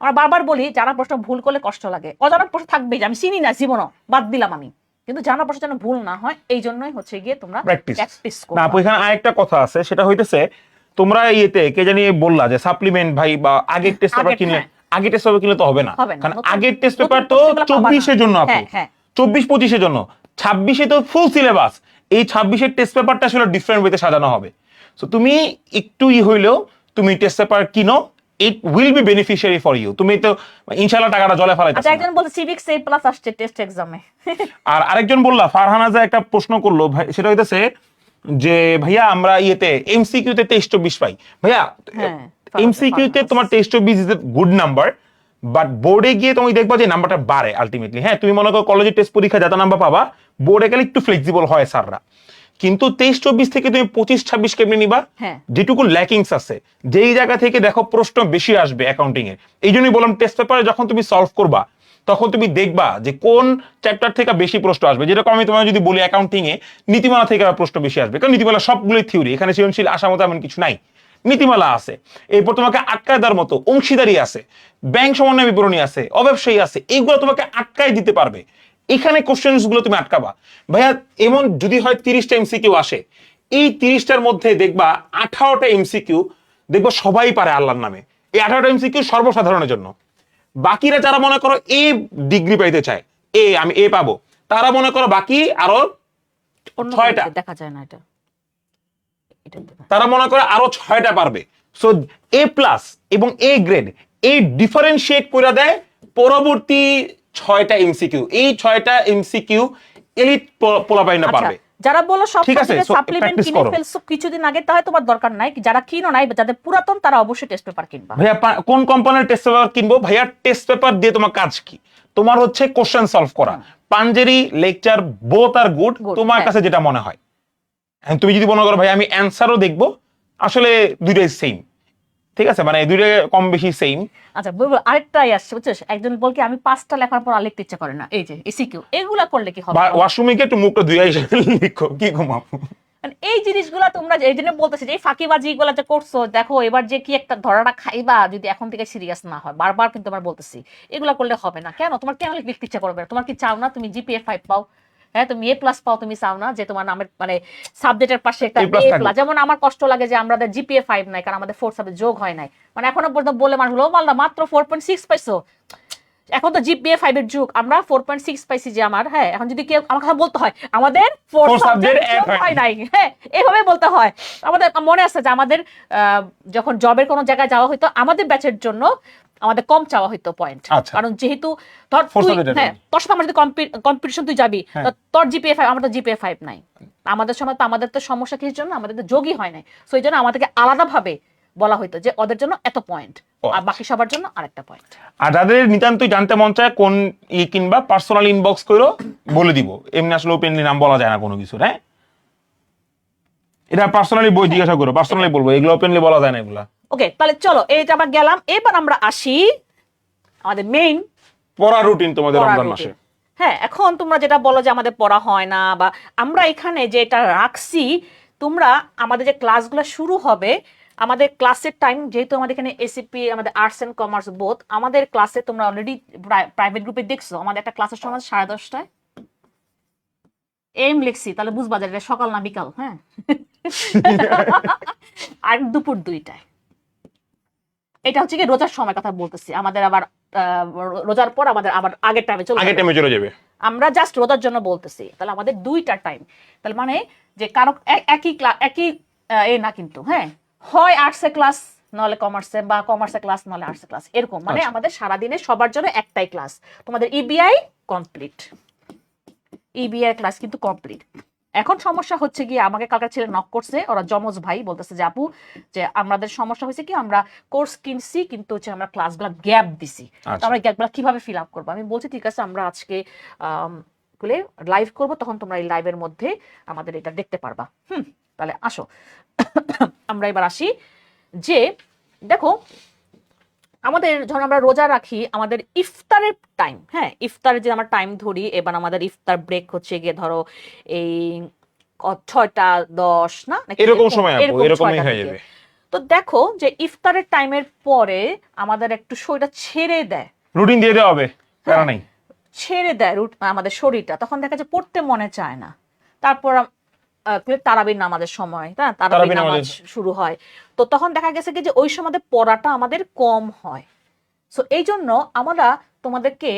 আমরা বারবার বলি জানা প্রশ্ন ভুল করলে কষ্ট লাগে, অজানা প্রশ্ন থাকবেই, যে আমি চিনি না জীবনও, বাদ দিলাম আমি, কিন্তু জানা প্রশ্ন যেন ভুল না হয় এই জন্যই হচ্ছে গিয়ে তোমরা প্র্যাকটিস করো। না আপু, এখানে আরেকটা কথা আছে, সেটা হইতেছে তোমরা ইয়েতে কে জানি বললা যে সাপ্লিমেন্ট ভাই বা আগের টেস্ট পেপার কিনলে, আগের টেস্ট পেপার কিনলে তো হবে না, কারণ আগের টেস্ট পেপার তো 24-এর জন্য আপু, 24-25-এর জন্য। 26-এ তো ফুল সিলেবাস, এই 26-এর টেস্ট পেপারটা আসলে ডিফারেন্ট ওয়েতে সাজানো হবে। সো তুমি একটু হইলেও তুমি টেস্ট পেপার কিনো, it will be beneficiary for you. তুমি তো ইনশাআল্লাহ টাকাটা জলে ফেলাইতেছ। আচ্ছা, একজন বলছে সিভিক্স A+ আসছে টেস্ট এক্সামে। আর আরেকজন বললা ফারহানাজা একটা প্রশ্ন করলো ভাই, সেটা হইতেছে যে ভাইয়া আমরা ইয়েতে এমসিকিউ তে 23-24 পাই। ভাইয়া এমসিকিউ তে তোমার 23-24 is a good number, but বোর্ডে গিয়ে তুমি দেখবা যে নাম্বারটা বাড়ে আলটিমেটলি। হ্যাঁ, তুমি মনে করো কলেজের টেস্ট পরীক্ষা যত নাম্বার পাবা, বোর্ডে গেলে একটু ফ্লেক্সিবল হয় স্যাররা, কিন্তু 23-24 থেকে তুমি 25-26 কেমনে নিবা? যেটুকু ল্যাকিংস আছে, যেই জায়গা থেকে দেখো প্রশ্ন বেশি আসবে অ্যাকাউন্টিং এর, এই জন্যই বললাম টেস্ট পেপারে যখন তুমি সলভ করবা তখন তুমি দেখবা যে কোন চ্যাপ্টার থেকে বেশি প্রশ্ন আসবে। যেরকম আমি তোমার যদি বলি অ্যাকাউন্টিং এ নীতিমালা থেকে প্রশ্ন বেশি আসবে, কারণ নীতিমালা সবগুলোই থিওরি, এখানে সৃজনশীল আসার মতো এমন কিছু নাই। নীতিমালা আছে, এরপর তোমাকে আটকায় দেওয়ার মতো অংশীদারি আছে, ব্যাংক সমন্বয় বিবরণী আছে, অব্যবসায়ী আছে, এইগুলো তোমাকে আটকায় দিতে পারবে। এখানে কোশ্চেন্স গুলো তুমি আটকাবা। ভাইয়া এমন যদি হয় 30টা এমসিকিউ আসে, এই 30টার মধ্যে দেখবা 18টা এমসিকিউ দেখবো সবাই পারে আল্লাহর নামে। এই 18টা এমসিকিউ সর্বসাধারণের জন্য। বাকিরা যারা মনে করো এ ডিগ্রি পাইতে চায়, আমি এ পাবো, তারা মনে করো বাকি আরো 6টা দেখা যায় না, এটা তারা মনে করো আরো 6টা পারবে। সো A+ এবং A গ্রেড এই ডিফারেন্সিয়েট করে দেয় পরবর্তী 6টা এমসিকিউ। এই 6টা এমসিকিউ এলিট পোলাপাইনা পারবে। যারা বলো সব সাবজেক্টে সাপ্লিমেন্ট কিনে ফেলছো কিছুদিন আগে, তাহলে তোমার দরকার নাই। যারা কিনো নাই, যাদের পুরাতন, তারা অবশ্যই টেস্ট পেপার কিনবা। ভাইয়া কোন কোম্পানির টেস্ট পেপার কিনবো? ভাইয়া টেস্ট পেপার দিয়ে তোমার কাজ কি? তোমার হচ্ছে কোশ্চেন সলভ করা। পাঞ্জেরি, লেকচার বোথ আর গুড, তোমার কাছে যেটা মনে হয়। তুমি যদি মনে করো ভাই আমি অ্যানসারও দেখবো, আসলে দুইটাই সেম, ঠিক আছে, মানে দুইটা কম বেশি সেম। আচ্ছা বলবো আরেকটাই আসছে, বুঝছিস, একজন বলকে আমি 5টা লেখার পর আর লিখতে ইচ্ছা করে না, এই যে এসিকিউ এগুলা করলে কি হবে? ওয়াশরুমে গিয়ে একটু মুখটা ধুয়ে এসে লিখো, কি ঘুমাবো। মানে এই জিনিসগুলা তোমরা এই জন্য বলতেছি যে এই ফাঁকিবাজি গুলা যে করছো, দেখো এবার যে কি একটা ধরাটা খাইবা যদি এখন থেকে সিরিয়াস না হয়। বারবার কিন্তু আমরা বলতেছি এগুলা করলে হবে না। কেন তোমার কেন লিখতে ইচ্ছা করবে? তোমার কি চাও না তুমি GPA 5 পাও? হ্যাঁ, তুমি A+ পাও, তুমি চাও না যে তোমার নামের মানে সাবজেক্টের পাশে একটা A+? যেমন আমার কষ্ট লাগে যে আমাদের GPA 5 নাই, কারণ আমাদের 4 সাবজেক্ট যোগ হয় নাই। মানে এখনো পর্যন্ত বলে মানুষ হলো মালদা মাত্র 4.6 পাইছো। এখন তো GPA 5 এর যুগ, আমরা 4.6 পাইছি যে আমার। হ্যাঁ, এখন যদি কেউ আমার কথা বলতে হয় আমাদের 4 সাবজেক্ট হয় নাই, হ্যাঁ এভাবে বলতে হয়। আমাদের মনে আছে যে আমাদের যখন জবের কোনো জায়গায় যাওয়া হইতো, আমাদের ব্যাচের জন্য আমাদের কম চাওয়া হইতো পয়েন্ট, কারণ যেহেতু ধর হ্যাঁ তোর সাথে আমার যদি কম্পিটিশন তুই যাবি, তোর GPA 5, আমার তো GPA 5 নাই। আমাদের সময় তো আমাদের তো সমস্যা কিসের জন্য? আমাদের তো যোগই হয় নাই। সো এই জন্য আমাদেরকে আলাদা ভাবে বলা হইতো যে ওদের জন্য এত পয়েন্ট আর বাকি সবার জন্য আরেকটা পয়েন্ট। আর যাদের নিতান্তই জানতে মন চায় কোন কিনবা, পার্সোনাল ইনবক্স করো, বলে দিব। এমনি আসলে ওপেনলি নাম বলা যায় না কোনো কিছু। হ্যাঁ, এটা পার্সোনালি বই জিজ্ঞাসা করো, পার্সোনালি বলবো, এগুলো ওপেনলি বলা যায় না এগুলা। ওকে, তাহলে চলো এইটা আমরা গেলাম। এবার আমরা আসি আমাদের মেইন পড়া রুটিন তোমাদের রমজান মাসে। হ্যাঁ, এখন তোমরা যেটা বলো যে আমাদের পড়া হয় না, বা আমরা এখানে যেটা রাখছি, তোমরা আমাদের যে ক্লাসগুলো শুরু হবে, আমাদের ক্লাসের টাইম যেহেতু আমাদের এখানে এসিপি, আমাদের আর্টস এন্ড কমার্স বোথ, আমাদের ক্লাসে তোমরা অলরেডি প্রাইভেট গ্রুপে দেখছো আমাদের একটা ক্লাসের সময় 10:30টায় এম লিখছি, তাহলে বুঝবা যে এটা সকাল না বিকাল। হ্যাঁ, আর দুপুর 2টায়। এটা হচ্ছে কি রোজার সময় কথা বলতেছি, আমাদের আবার রোজার পর আমাদের আবার আগের টাইমে চলে যাবে। আমরা জাস্ট রোজার জন্য বলতেছি, তাহলে আমাদের 2টা টাইম। তাহলে মানে যে কারো একই এ না কিন্তু, হ্যাঁ, হয় আর্টসে ক্লাস নলে কমার্সে, বা কমার্সে ক্লাস নলে আর্টসে ক্লাস, এরকম। মানে আমাদের সারাদিনে সবার জন্য একটাই ক্লাস। তোমাদের ইবিআই কমপ্লিট, ইবিআই ক্লাস কিন্তু কমপ্লিট। এখন সমস্যা হচ্ছে কি, আমাকে কালকে ছেলে নক করছে, ওরা যমজ ভাই, বলতেছে যে আপু, যে আমাদের সমস্যা হয়েছে কি, আমরা কোর্স কিনছি কিন্তু হচ্ছে আমরা ক্লাসগুলো গ্যাপ দিছি, আমরা গ্যাপগুলো কিভাবে ফিল আপ করবো। আমি বলছি ঠিক আছে, আমরা আজকে লাইভ করব, তখন তোমরা এই লাইভের মধ্যে আমাদের এটা দেখতে পারবা। তাহলে আসো আমরা এবার আসি যে দেখো, আমাদের যখন আমরা রোজা রাখি, আমাদের ইফতারের টাইম, হ্যাঁ, ইফতারের যে আমরা টাইম ধরি, এবার আমাদের ইফতার ব্রেক হচ্ছে গিয়ে ধরো এই 6:10 না, এরকম সময় এরকমই হয়ে যাবে। তো দেখো যে ইফতারের টাইমের পরে আমাদের একটু শরীরটা ছেড়ে দেয়, রুটিন দিয়ে দেওয়া হবে, প্যারা নাই, ছেড়ে দেয় আমাদের শরীরটা, তখন দেখা যায় পড়তে মনে চায় না। তারপর তারাবির নামাজের সময়, তারাবির নামাজ শুরু হয়, তো তখন দেখা গেছে কি যে ওই সময় পড়াটা আমাদের কম হয়। সো এই জন্য আমরা তোমাদেরকে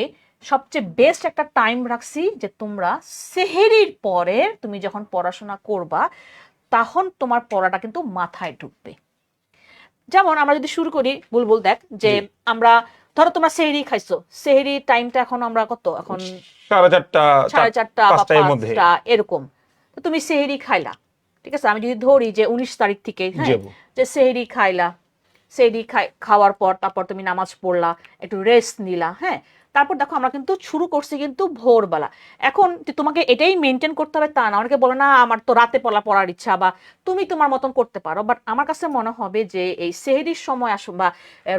সবচেয়ে বেস্ট একটা টাইম রাখছি, যে তোমরা সেহেরির পরে তুমি যখন পড়াশোনা করবা, তখন তোমার পড়াটা কিন্তু মাথায় ঢুকবে। যেমন আমরা যদি শুরু করি, বুলবুল দেখ যে আমরা ধরো তোমরা সেহেরি খাইছো, সেহেরি টাইমটা এখন আমরা কত, এখন 4:30 বা 5টা এরকম। তো তুমি সেহেরি খাইলা, ঠিক আছে, আমি যদি ধরি যে 19 তারিখ থেকে, হ্যাঁ, যে সেহেরি খাইলা, সেহেরি খাওয়ার পর তারপর তুমি নামাজ পড়লা, একটু রেস্ট নিলা, হ্যাঁ, তারপর দেখো আমরা কিন্তু শুরু করছি কিন্তু ভোরবেলা। এখন তোমাকে এটাই মেনটেন করতে হবে তা না, অনেকে বলে না আমার তো রাতে পড়ার ইচ্ছা, বা তুমি তোমার মতন করতে পারো, বাট আমার কাছে মনে হবে যে এই সেহেরির সময় বা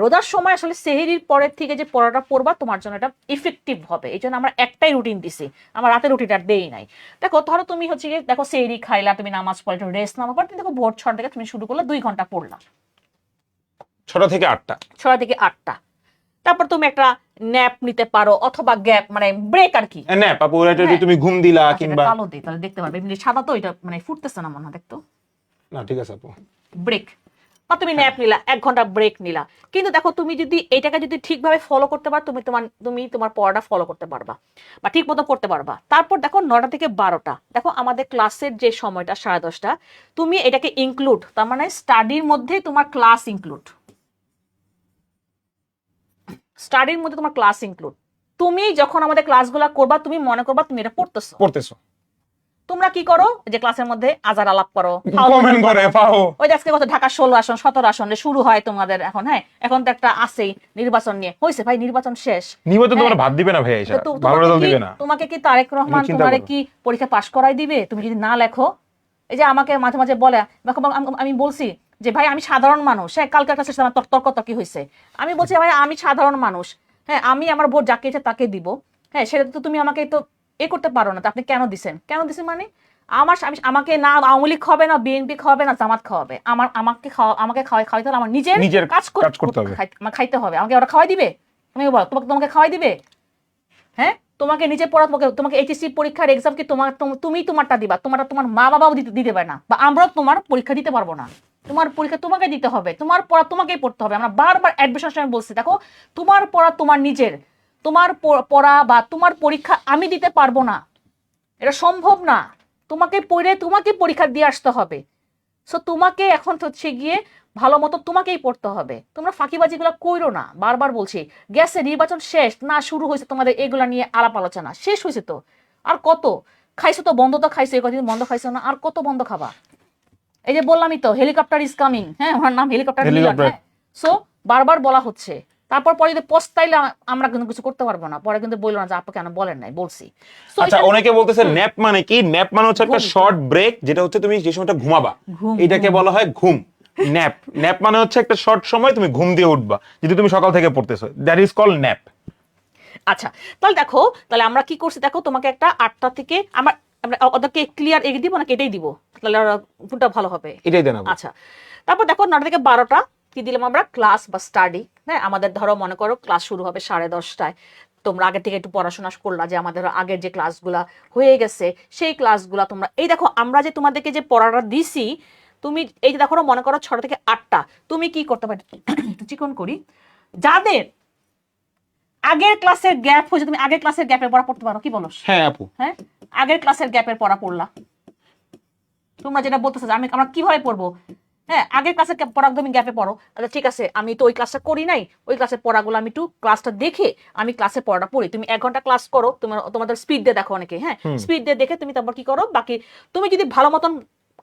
রোজার সময় আসলে সেহেরির পরের থেকে যে পড়াটা পড়বা তোমার জন্য এটা ইফেক্টিভ হবে। এই জন্য আমরা একটাই রুটিন দিছি, আমার রাতের রুটিনটা দেই নাই। দেখো ধরো তুমি হচ্ছে গিয়ে দেখো সেহেরি খাইলা, তুমি নামাজ পড়ে একটু রেস্ট নামার পর তুমি দেখো ভোর 6টা থেকে তুমি শুরু করলে 2 ঘন্টা পড়লা, 6টা থেকে 8টা। তারপর তুমি একটা ন্যাপ নিতে পারো, অথবা গ্যাপ মানে ব্রেক আর কি, ন্যাপ। আপু এটা যদি তুমি ঘুম দিলা কিংবা কালো দেই তাহলে দেখতে পারবে, এমনি সাদা তো এটা মানে ফুটতেছে না মনে হয়, দেখতো না, ঠিক আছে আপু, ব্রেক, বা তুমি ন্যাপ নিলা, 1 ঘন্টা ব্রেক নিলা। কিন্তু দেখো তুমি যদি এটাকে যদি ঠিকভাবে ফলো করতে পারো, তুমি তোমার পড়াটা ফলো করতে পারবা, বা ঠিক মতো করতে পারবা। তারপর দেখো 9টা থেকে 12টা, দেখো আমাদের ক্লাসের যে সময়টা 10:30, তুমি এটাকে ইনক্লুড, তার মানে স্টাডির মধ্যে তোমার ক্লাস ইনক্লুড, স্টাডির মধ্যে তোমার ক্লাস ইনক্লুড। তুমি যখন আমাদের ক্লাসগুলো করবা, তুমি মনে করবা তুমি এটা পড়তেছো, তোমরা কি করো যে ক্লাসের মধ্যে আজার আলাপ করো, কমেন্ট করে পাও, ওই আজকে কত ঢাকা 16 আসন 17 আসনে শুরু হয় তোমাদের এখন, হ্যাঁ, এখন তো একটা আছেই নির্বাচন নিয়ে, হইছে ভাই নির্বাচন শেষ, নির্বাচন তোমরা ভাত দিবে না ভাই, এসে ভালো রেজাল্ট দিবে না, তোমাকে কি তারেক রহমান তোমারে কি পরীক্ষা পাস করাই দিবে তুমি যদি না লেখো? এই যে আমাকে মাঝে মাঝে বলে, আমি বলছি যে ভাই আমি সাধারণ মানুষ, হ্যাঁ, কালকে একটা শেষে আমার তর্ক হয়েছে, আমি বলছি ভাই আমি সাধারণ মানুষ, হ্যাঁ, আমি আমার ভোট যাকে ইচ্ছে তাকে দিব, হ্যাঁ, সেটা তো তুমি আমাকে তো করতে পারো না, আপনি কেন দিছেন মানে আমাকে না আওয়ামী লীগ খাওয়াবে, না বিএনপি খাওয়াবে, না জামাত খাওয়াবে, আমাকে খাওয়াইতে হলে আমার নিজের কাজ করতে হবে, আমার খাইতে হবে, আমাকে ওরা খাওয়াই দিবে? তুমি বলো তোমাকে খাওয়াই দিবে? হ্যাঁ, তোমাকে নিজে পড়া, তোমাকে এইচএসসি পরীক্ষার এক্সাম কি তুমি তোমারটা দিবা, তোমার মা বাবাও দিতে পারে না, বা আমরাও তোমার পরীক্ষা দিতে পারবো না, তোমার পরীক্ষা তোমাকে দিতে হবে, তোমার পড়া তোমাকেই পড়তে হবে। আমরা বারবার অ্যাডমিশন সময় বলছি, দেখো তোমার পড়া তোমার নিজের, তোমার পড়া বা তোমার পরীক্ষা আমি দিতে পারবো না, এটা সম্ভব না, তোমাকে পড়ে তোমাকে পরীক্ষা দিয়ে আসতে হবে। সো তোমাকে এখন হচ্ছে গিয়ে ভালো মতো তোমাকেই পড়তে হবে, তোমরা ফাঁকিবাজিগুলো কইরো না, বারবার বলছি। গেছে নির্বাচন শেষ না, শুরু হয়েছে তোমাদের এগুলা নিয়ে আলাপ আলোচনা, শেষ হয়েছে তো, আর কত খাইছো, তো বন্ধ তো খাইছো, কদিন বন্ধ খাইছো না, আর কত বন্ধ খাবা? এই যে বললামই তো হেলিকপ্টার ইজ কামিং, হ্যাঁ, আমার নাম হেলিকপ্টার, সো বারবার বলা হচ্ছে। তারপর পরে যদি পস্তাইলে আমরা কিন্তু কিছু করতে পারবো না, পরে কিন্তু বললো না যে আপু কেন বলেন নাই, বলছি। আচ্ছা, অনেকে বলতেছে ন্যাপ মানে কি? ন্যাপ মানে হচ্ছে একটা শর্ট ব্রেক, যেটা হচ্ছে তুমি যে সময়টা ঘুমাবা, এটাকে বলা হয় ঘুম। ন্যাপ মানে হচ্ছে একটা শর্ট সময় তুমি ঘুম দিয়ে উঠবা, যদি তুমি সকাল থেকে পড়তেছো, দ্যাট ইজ কল্ড ন্যাপ। আচ্ছা, তাহলে দেখো, তাহলে আমরা কি করছি দেখো, তোমাকে একটা 8টা থেকে আমরা আমরা ওদেরকে ক্লিয়ার এগিয়ে দিব নাকি এটাই দিব, তাহলে ওরা কোনটা ভালো হবে? এটাই দেন আপু। আচ্ছা, তারপর দেখো 9টা থেকে 12টা কি দিলাম আমরা, ক্লাস বা স্টাডি। হ্যাঁ, আমাদের ধরো মনে করো ক্লাস শুরু হবে 10:30টায়, তোমরা আগে থেকে একটু পড়াশোনা করলা, যে আমাদের আগের যে ক্লাসগুলা হয়ে গেছে সেই ক্লাসগুলা তোমরা, এই দেখো আমরা যে তোমাদেরকে যে পড়াটা দিছি, তুমি এই যে দেখো মনে করো 6টা থেকে 8টা, তুমি কি করতে পারো একটু চিকন করি, যাদের আগের ক্লাসের গ্যাপ হয়েছে তুমি আগের ক্লাসের গ্যাপের পড়া পড়তে পারো, কি বলো? হ্যাঁ আপু। হ্যাঁ, আগের ক্লাসের গ্যাপের পড়া পড়লা, তোমরা যেটা বলতেছো যে আমরা কিভাবে পড়বো, হ্যাঁ আগের ক্লাসের পড়া তুমি গ্যাপে পড়ো, আচ্ছা ঠিক আছে, আমি তো ওই ক্লাসটা করি নাই, ওই ক্লাসের পড়াগুলো আমি একটু ক্লাসটা দেখে আমি ক্লাসের পড়াটা পড়ি। তুমি 1 ঘন্টা ক্লাস করো, তোমাদের স্পিড দিয়ে দেখো অনেকে, হ্যাঁ স্পিড দিয়ে দেখে তুমি তারপর কি করো, বাকি তুমি যদি ভালো মতন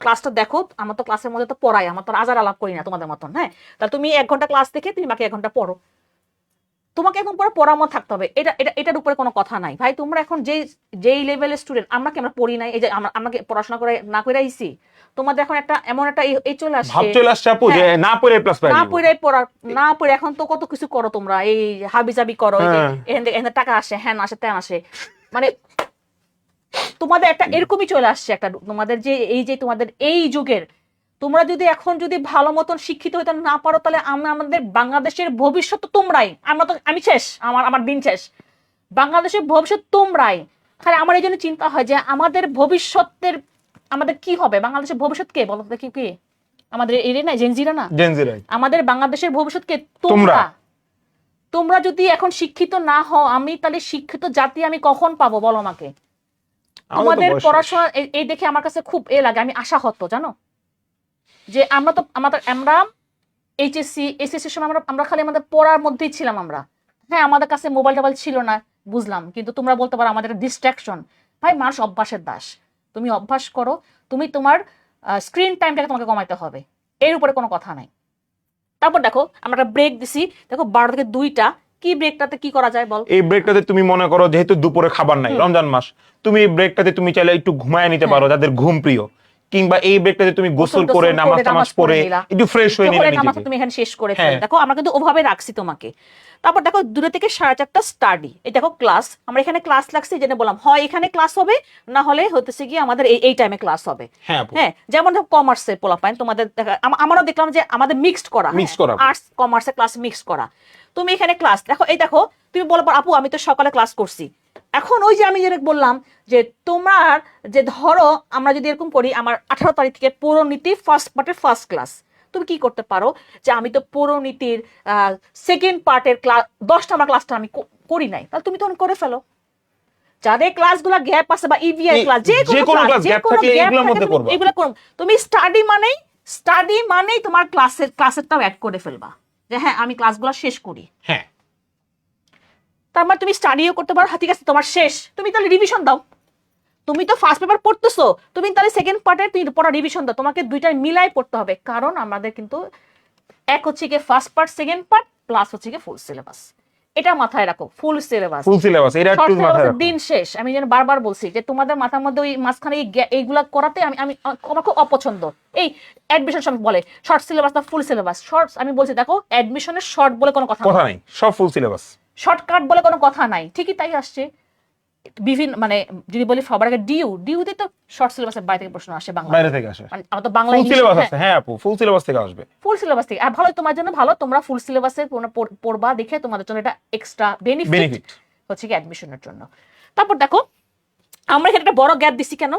ক্লাসটা দেখো, আমার তো ক্লাসের মধ্যে তো পড়াই, আমার তো আজার আলাপ করি না তোমাদের মতন, হ্যাঁ তাহলে তুমি 1 ঘন্টা ক্লাস দেখে তুমি বাকি 1 ঘন্টা পড়ো, তোমাকে এখন পুরো পরামর্শ থাকতে হবে, এটার উপরে কোনো কথা নাই ভাই। তোমরা এখন যেই লেভেলের স্টুডেন্ট, আমরা কি আমরা পড়ি নাই, এই যে আমাকে পড়াশোনা করে না করে আইছি, তোমাদের এখন একটা এমন একটা এই চলে আসছে, ভাব চলে আসছে আপু যে না পড়ে প্লাস পাই, না পড়ে এখন তো কত কিছু করো তোমরা, এই হাবিজাবি করো, এই যে এখান টাকা আসে, হ্যান আসে, ত্যান আসে, মানে তোমাদের একটা এরকমই চলে আসছে একটা, তোমাদের যে তোমাদের এই যুগের, তোমরা যদি এখন যদি ভালো মতন শিক্ষিত হইতে না পারো, তাহলে আমাদের বাংলাদেশের ভবিষ্যৎ তো তোমরাই, আমি শেষ, আমার দিন শেষ, বাংলাদেশের ভবিষ্যৎ তোমরাই। খালি আমার এই জন্য চিন্তা হয় যে আমাদের ভবিষ্যতের, আমাদের কি হবে, বাংলাদেশের ভবিষ্যৎ কে বলো দেখি, কি আমাদের এর না জেনজিরা না, আমাদের বাংলাদেশের ভবিষ্যৎ কে? তোমরা। তোমরা যদি এখন শিক্ষিত না হও, আমি তাহলে শিক্ষিত জাতি আমি কখন পাবো বলো আমাকে? আমাদের পড়াশোনা এই দেখে আমার কাছে খুব লাগে, আমি আশাহত জানো, যে আমরা এইচএসসি সময় আমরা খালি আমাদের পড়ার মধ্যেই ছিলাম আমরা, হ্যাঁ আমাদের কাছে মোবাইল টোবাইল ছিল না বুঝলাম, কিন্তু তোমরা বলতে পারো আমাদের ডিস্ট্রাকশন। ভাই মানুষ অভ্যাসের দাস, তুমি অভ্যাস করো, তুমি তোমার স্ক্রিন টাইমটাকে তোমাকে কমাইতে হবে, এর উপরে কোনো কথা নাই। তারপর দেখো আমরা একটা ব্রেক দিছি, দেখো 12 থেকে 2টা, কি ব্রেকটাতে কি করা যায় বল? এই ব্রেকটাতে তুমি মনে করো যেহেতু দুপুরে খাবার নাই, রমজান মাস, তুমি এই ব্রেকটাতে তুমি চাইলে একটু ঘুমায় নিতে পারো, যাদের ঘুম প্রিয়, কিংবা এই ব্রেকটাতে তুমি গোসল করে নামাজ পড়ে একটু ফ্রেশ হয়ে নিলে নিজেকে, তুমি এখানে শেষ করে ফেলো। দেখো আমরা কিন্তু ওভাবে রাখছি তোমাকে। তারপর দেখো 2টা থেকে 4:30টা স্টাডি, এই দেখো ক্লাস, আমরা এখানে ক্লাস লাগছে, যেটা বললাম হয় এখানে ক্লাস হবে, না হলে হতেছে কি আমাদের এই টাইমে ক্লাস হবে। হ্যাঁ যেমন কমার্সে পোলাপাইন তোমাদের আমারও দেখলাম যে আমাদের মিক্সড করা, আর্টস কমার্সে ক্লাস মিক্স করা, তুমি এখানে ক্লাস দেখো, এই দেখো তুমি বলো আপু আমি তো সকালে ক্লাস করছি, এখন ওই যে আমি যেটা বললাম যে তোমার যে ধরো আমরা যদি এরকম করি, আমার 18 তারিখ থেকে পৌরনীতি ফার্স্ট পার্টের ফার্স্ট ক্লাস, তুমি কি করতে পারো যে আমি তো পৌরনীতির সেকেন্ড পার্টের ক্লাস 10 নম্বর ক্লাসটা আমি করি নাই, তাহলে তুমি তখন করে ফেলো, যাদের ক্লাসগুলো গ্যাপ আছে বা ইভিআই ক্লাস যে কোনো ক্লাস গ্যাপ থাকে এগুলো করো, তুমি স্টাডি মানেই তোমার ক্লাসেরটাও অ্যাড করে ফেলবা, যে হ্যাঁ আমি ক্লাসগুলো শেষ করি, হ্যাঁ তার মানে তুমি স্টাডিও করতে পারো, ঠিক আছে তোমার শেষ, তুমি তাহলে রিভিশন দাও, তুমি তো ফার্স্ট পেপার পড়তেছো, তুমি তাহলে সেকেন্ড পার্টে তুমি পড়া রিভিশন দাও, তোমাকে দুইটা মিলাই পড়তে হবে, কারণ আমাদের কিন্তু এক হচ্ছে গিয়ে first part second part plus হচ্ছে গিয়ে ফুল সিলেবাস, এটা মাথায় রাখো, ফুল সিলেবাস এটা একটু মাথায় রাখো, দিন শেষ। আমি যেন বারবার বলছি যে তোমাদের মাথার মধ্যে ওই মাঝখানে এইগুলা করাতে আমার খুব অপছন্দ, এই অ্যাডমিশন সব বলে শর্ট সিলেবাস না ফুল সিলেবাস, শর্ট আমি বলছি দেখো অ্যাডমিশনের শর্ট বলে কোনো কথা নাই, সব ফুল সিলেবাস, শর্টকাট বলে কোনো কথা নাই, ঠিকই তাই আসছে বিভিন্ন, মানে যদি বলি সবার আগে ডিউতে তো শর্ট সিলেবাসের বাইরে থেকে প্রশ্ন আসে, বাইরে থেকে আসে, আমার তো বাংলা ফুল সিলেবাস আছে, হ্যাঁ আপু ফুল সিলেবাস থেকে আসবে, ফুল সিলেবাস থেকে, আর ভালো তোমার জন্য ভালো, তোমরা ফুল সিলেবাসে পড়বা, দেখে তোমাদের জন্য এটা এক্সট্রা বেনিফিট হচ্ছে কি অ্যাডমিশনের জন্য। তারপর দেখো আমরা এখানে একটা বড় গ্যাপ দিছি কেন,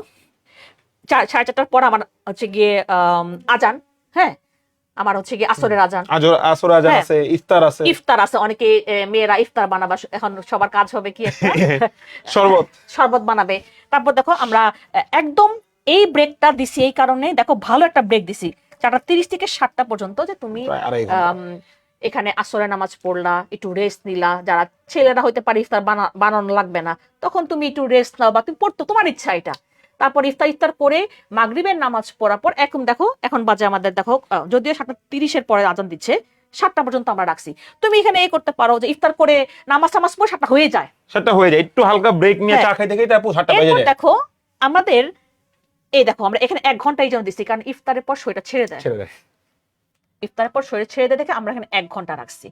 4:30টার পর আমার হচ্ছে গিয়ে আজান, হ্যাঁ আমার হচ্ছে গিয়ে আসরের আজান, আসর আজান আছে, ইফতার আছে, অনেকে মেয়েরা ইফতার বানাবা, এখন সবার কাজ হবে কি শরবত বানাবে। তারপর দেখো আমরা একদম এই ব্রেকটা দিছি এই কারণে, দেখো ভালো একটা ব্রেক দিছি 4:30 থেকে 7টা পর্যন্ত, যে তুমি এখানে আসরের নামাজ পড়লা, একটু রেস্ট নিলা, যারা ছেলেরা হইতে পারে ইফতার বানানো লাগবে না, তখন তুমি একটু রেস্ট নাও বা তুমি পড়তো তোমার ইচ্ছা এটা, তারপর ইফতার করে মাগরিবের নামাজ পড়ার পর এখন দেখো এখন বাজে আমাদের দেখো যদিও 7:30 পরে আজান দিচ্ছে, 7টা পর্যন্ত আমরা রাখছি, তুমি এখানে এই করতে পারো যে ইফতার করে নামাজ পড়ে 7টা হয়ে যায়, একটু হালকা ব্রেক নিয়ে চা খাইতে খাইতে আপু 7টা বেজে যায়। দেখো আমাদের এই দেখো আমরা এখানে 1 ঘন্টা এই জন্য দিচ্ছি, কারণ ইফতারের পর শরীরটা ছেড়ে দেয়, ইফতারের পর শরীর ছেড়ে দেয় দেখে আমরা এখানে 1 ঘন্টা রাখছি।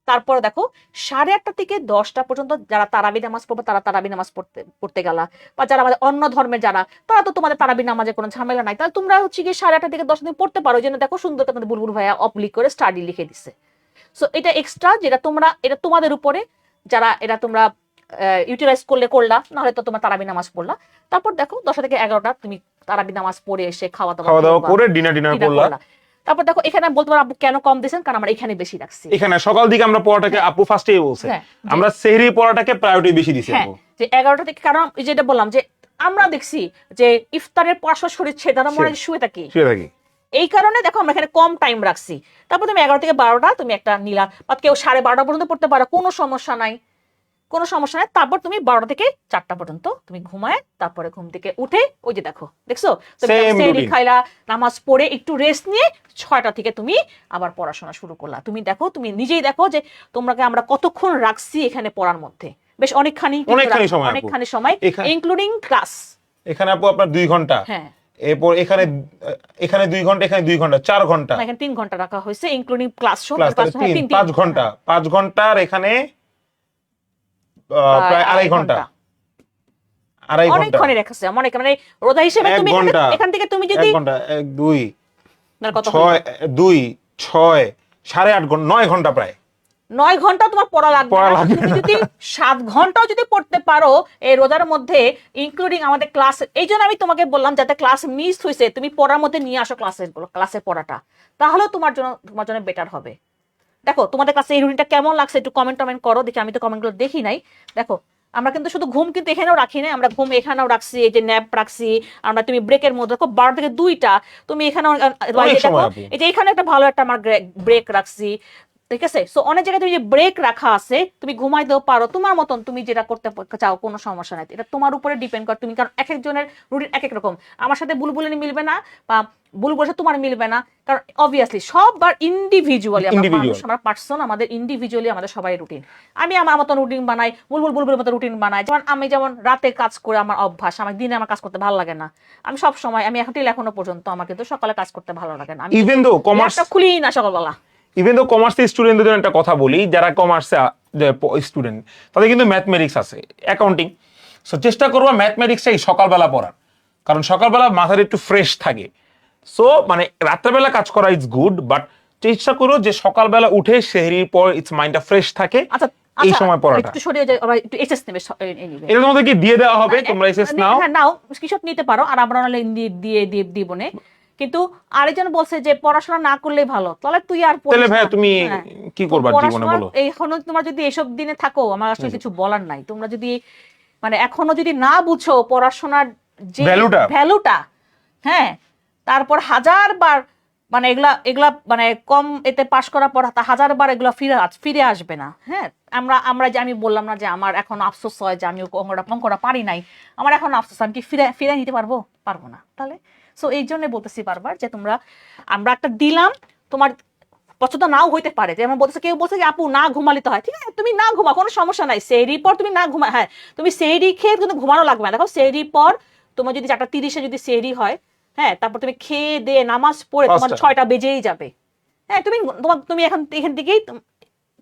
তারপরে দেখো 8:30 থেকে 10টা পর্যন্ত যারা তারাবি নামাজ পড়বে তারা তারাবি নামাজ পড়তে গেলা, বা যারা আমাদের অন্য ধর্মের যারা, তারা তো তোমাদের তারাবি নামাজে কোনো ঝামেলা নাই, তাহলে তোমরা হচ্ছে গিয়ে 8:30 থেকে 10টা তুমি পড়তে পারো। ওই জন্য দেখো সুন্দর তোমাদের বুলবুল ভাইয়া অবলিক করে স্টাডি লিখে দিছে। সো এটা এক্সট্রা, যেটা তোমরা, এটা তোমাদের উপরে, যারা এটা তোমরা ইউটিলাইজ করলে করলা, নাহলে তো তোমার তারাবি নামাজ পড়লা। তারপর দেখো 10টা থেকে 11টা তুমি তারাবি নামাজ পড়ে এসে খাওয়া দাওয়া করে ডিনার করলা। তারপর দেখো এখানে বলতে পারো আপু কেন কম দিয়েছেন, কারণ আমরা এখানে বেশি রাখছি। এখানে সকাল দিকে আমরা পড়াটাকে, আপু ফার্স্টেই বলছে, আমরা সেহরি পড়াটাকে প্রায়োরিটি বেশি দিছি আপু, যে 11টা থেকে, কারণ যেটা বললাম যে আমরা দেখছি যে ইফতারের পর শরীর ছেড়ে আমরা মনে শুয়ে থাকি, এই কারণে দেখো আমরা এখানে কম টাইম রাখছি। তারপর তুমি 11 থেকে 12টা তুমি একটা নিলা, বা কেউ 12:30 পর্যন্ত পড়তে পারো, কোনো সমস্যা নাই, কোনো সমস্যা নাই। তারপর তুমি 12টা থেকে 4টা পর্যন্ত তুমি ঘুমায়, তারপরে ঘুম থেকে উঠে ওই যে দেখো, দেখছো সেহরি খাইলা, নামাজ পড়ে একটু রেস্ট নিয়ে 6টা থেকে তুমি আবার পড়াশোনা শুরু করলা। তুমি দেখো, তুমি নিজেই দেখো যে তোমাকে আমরা কতক্ষণ রাখছি এখানে পড়ার মধ্যে, বেশ অনেকখানি সময়, ইনক্লুডিং ক্লাস। এখানে আপু আপনার 2 ঘন্টা, হ্যাঁ, এরপর এখানে 2 ঘন্টা, এখানে 2 ঘন্টা, 4 ঘন্টা, এখানে 3 ঘন্টা রাখা হয়েছে ইনক্লুডিং ক্লাস, 5 ঘন্টা, 5 ঘন্টার এখানে প্রায় 2.5 ঘন্টা, 2.5 ঘন্টা অনেকক্ষণ রেখেছে, অনেক, মানে রোজা হিসেবে তুমি এখান থেকে তুমি যদি 1 ঘন্টা, 1 2 6 2 6 8.5 ঘন্টা, 9 ঘন্টা, প্রায় 9 ঘন্টা তোমার পড়া লাগবে। তুমি যদি 7 ঘন্টাও যদি পড়তে পারো এই রোজার মধ্যে, ইনক্লুডিং আমাদের ক্লাস, এই জন্য আমি তোমাকে বললাম যাতে ক্লাস মিস হয়েছে তুমি পড়ার মধ্যে নিয়ে আসো ক্লাসের পড়াটা, তাহলে তোমার জন্য বেটার হবে। দেখো তোমাদের কাছে এই রুটিনটা কেমন লাগছে একটু কমেন্ট করো দেখি, আমি তো কমেন্টগুলো দেখি নাই। দেখো আমরা কিন্তু শুধু ঘুম কিন্তু এখানেও রাখি না, আমরা ঘুম এখানেও রাখছি, এই যে ন্যাপ রাখছি আমরা, তুমি ব্রেকের মধ্যে দেখো 12 থেকে 2টা তুমি এখানেও, এই যে এখানে একটা ভালো একটা আমার ব্রেক রাখছি, ঠিক আছে। সো অনেক জায়গায় তুমি যে ব্রেক রাখা আছে, তুমি ঘুমাইতেও পারো তোমার মতন, তুমি যেটা করতে চাও কোনো সমস্যা নাই, এটা তোমার উপরে ডিপেন্ড করে তুমি, কারণ এক একজনের রুটিন এক এক রকম। আমার সাথে বুলবুলের মিলবে না, বা বুলবুলের সাথে তোমার মিলবে না, কারণ অবভিয়াসলি সবার ইন্ডিভিজুয়ালি আমরা পার্সন, আমাদের ইন্ডিভিজুয়ালি আমাদের সবাই রুটিন। আমি আমার মতন রুটিন বানাই, বুলবুলের মতো রুটিন বানাই। যেমন আমি যেমন রাতে কাজ করে আমার অভ্যাস, আমার দিনে আমার কাজ করতে ভালো লাগে না, আমি সব সময়, আমি এখনো পর্যন্ত আমার কিন্তু সকালে কাজ করতে ভালো লাগে না, আমি ইভেন দো কমার্সটা খুলি না সকালবেলা। ইভেন দো কমার্সের স্টুডেন্টদের একটা কথা বলি, যারা কমার্সে স্টুডেন্ট তাদের কিন্তু ম্যাথমেটিক্স আছে, অ্যাকাউন্টিং, সো চেষ্টা করবো ম্যাথমেটিক্সটাই সকালবেলা পড়ার, কারণ সকালবেলা মাথাটা একটু ফ্রেশ থাকে। সো মানে রাত্রেবেলা কাজ করা ইজ গুড, বাট চেষ্টা করো যে সকালবেলা উঠে সেহরির পর ইটস মাইন্ডটা ফ্রেশ থাকে, এই সময় পড়াটা। একটু সরিয়ে যাই, একটু এসএস নেবে, এটা তোমাদেরকে দিয়ে দেওয়া হবে, তোমরা এসএস নাও, হ্যাঁ নাও, স্ক্রিনশট নিতে পারো, আর আমরা নালে দিয়ে দিব না। কিন্তু আরেকজন বলছে যে পড়াশোনা না করলেই ভালো, তাহলে তুই আর তাহলে ভাই তুমি কি করবা জীবনে বলো? এখনো তোমার যদি এসব দিনে থাকো, আমার আসলে কিছু বলার নাই। তোমরা যদি মানে এখনো যদি না বুঝো পড়াশোনার যে ভ্যালুটা, হ্যাঁ, তারপর 1000বার মানে এগুলা মানে কম এতে পাশ করার পর 1000বার এগুলো ফিরে আসবে না। হ্যাঁ, আমরা যে আমি বললাম না যে আমার এখন আফসোস হয় যে আমি অঙ্কটা পারি নাই, আমার এখন আফসোস, আমি কি ফিরে নিতে পারবো না। তাহলে সো এই জন্য বলতেছি বারবার যে আমরা একটা দিলাম, তোমার পছন্দ নাও হইতে পারে, যেমন বলতেছে, কেউ বলছে যে আপু না ঘুমালিতে হয়, ঠিক আছে তুমি না ঘুমা, কোনো সমস্যা নাই, সেহরির পর তুমি না ঘুমা, হ্যাঁ তুমি সেহরি খেয়ে কিন্তু ঘুমানো লাগবে না। দেখো সেহরির পর তোমার যদি 4:30 যদি সেহরি হয়, হ্যাঁ, তারপর তুমি খেয়ে দিয়ে নামাজ পড়ে তোমার 6টা বেজেই যাবে, হ্যাঁ,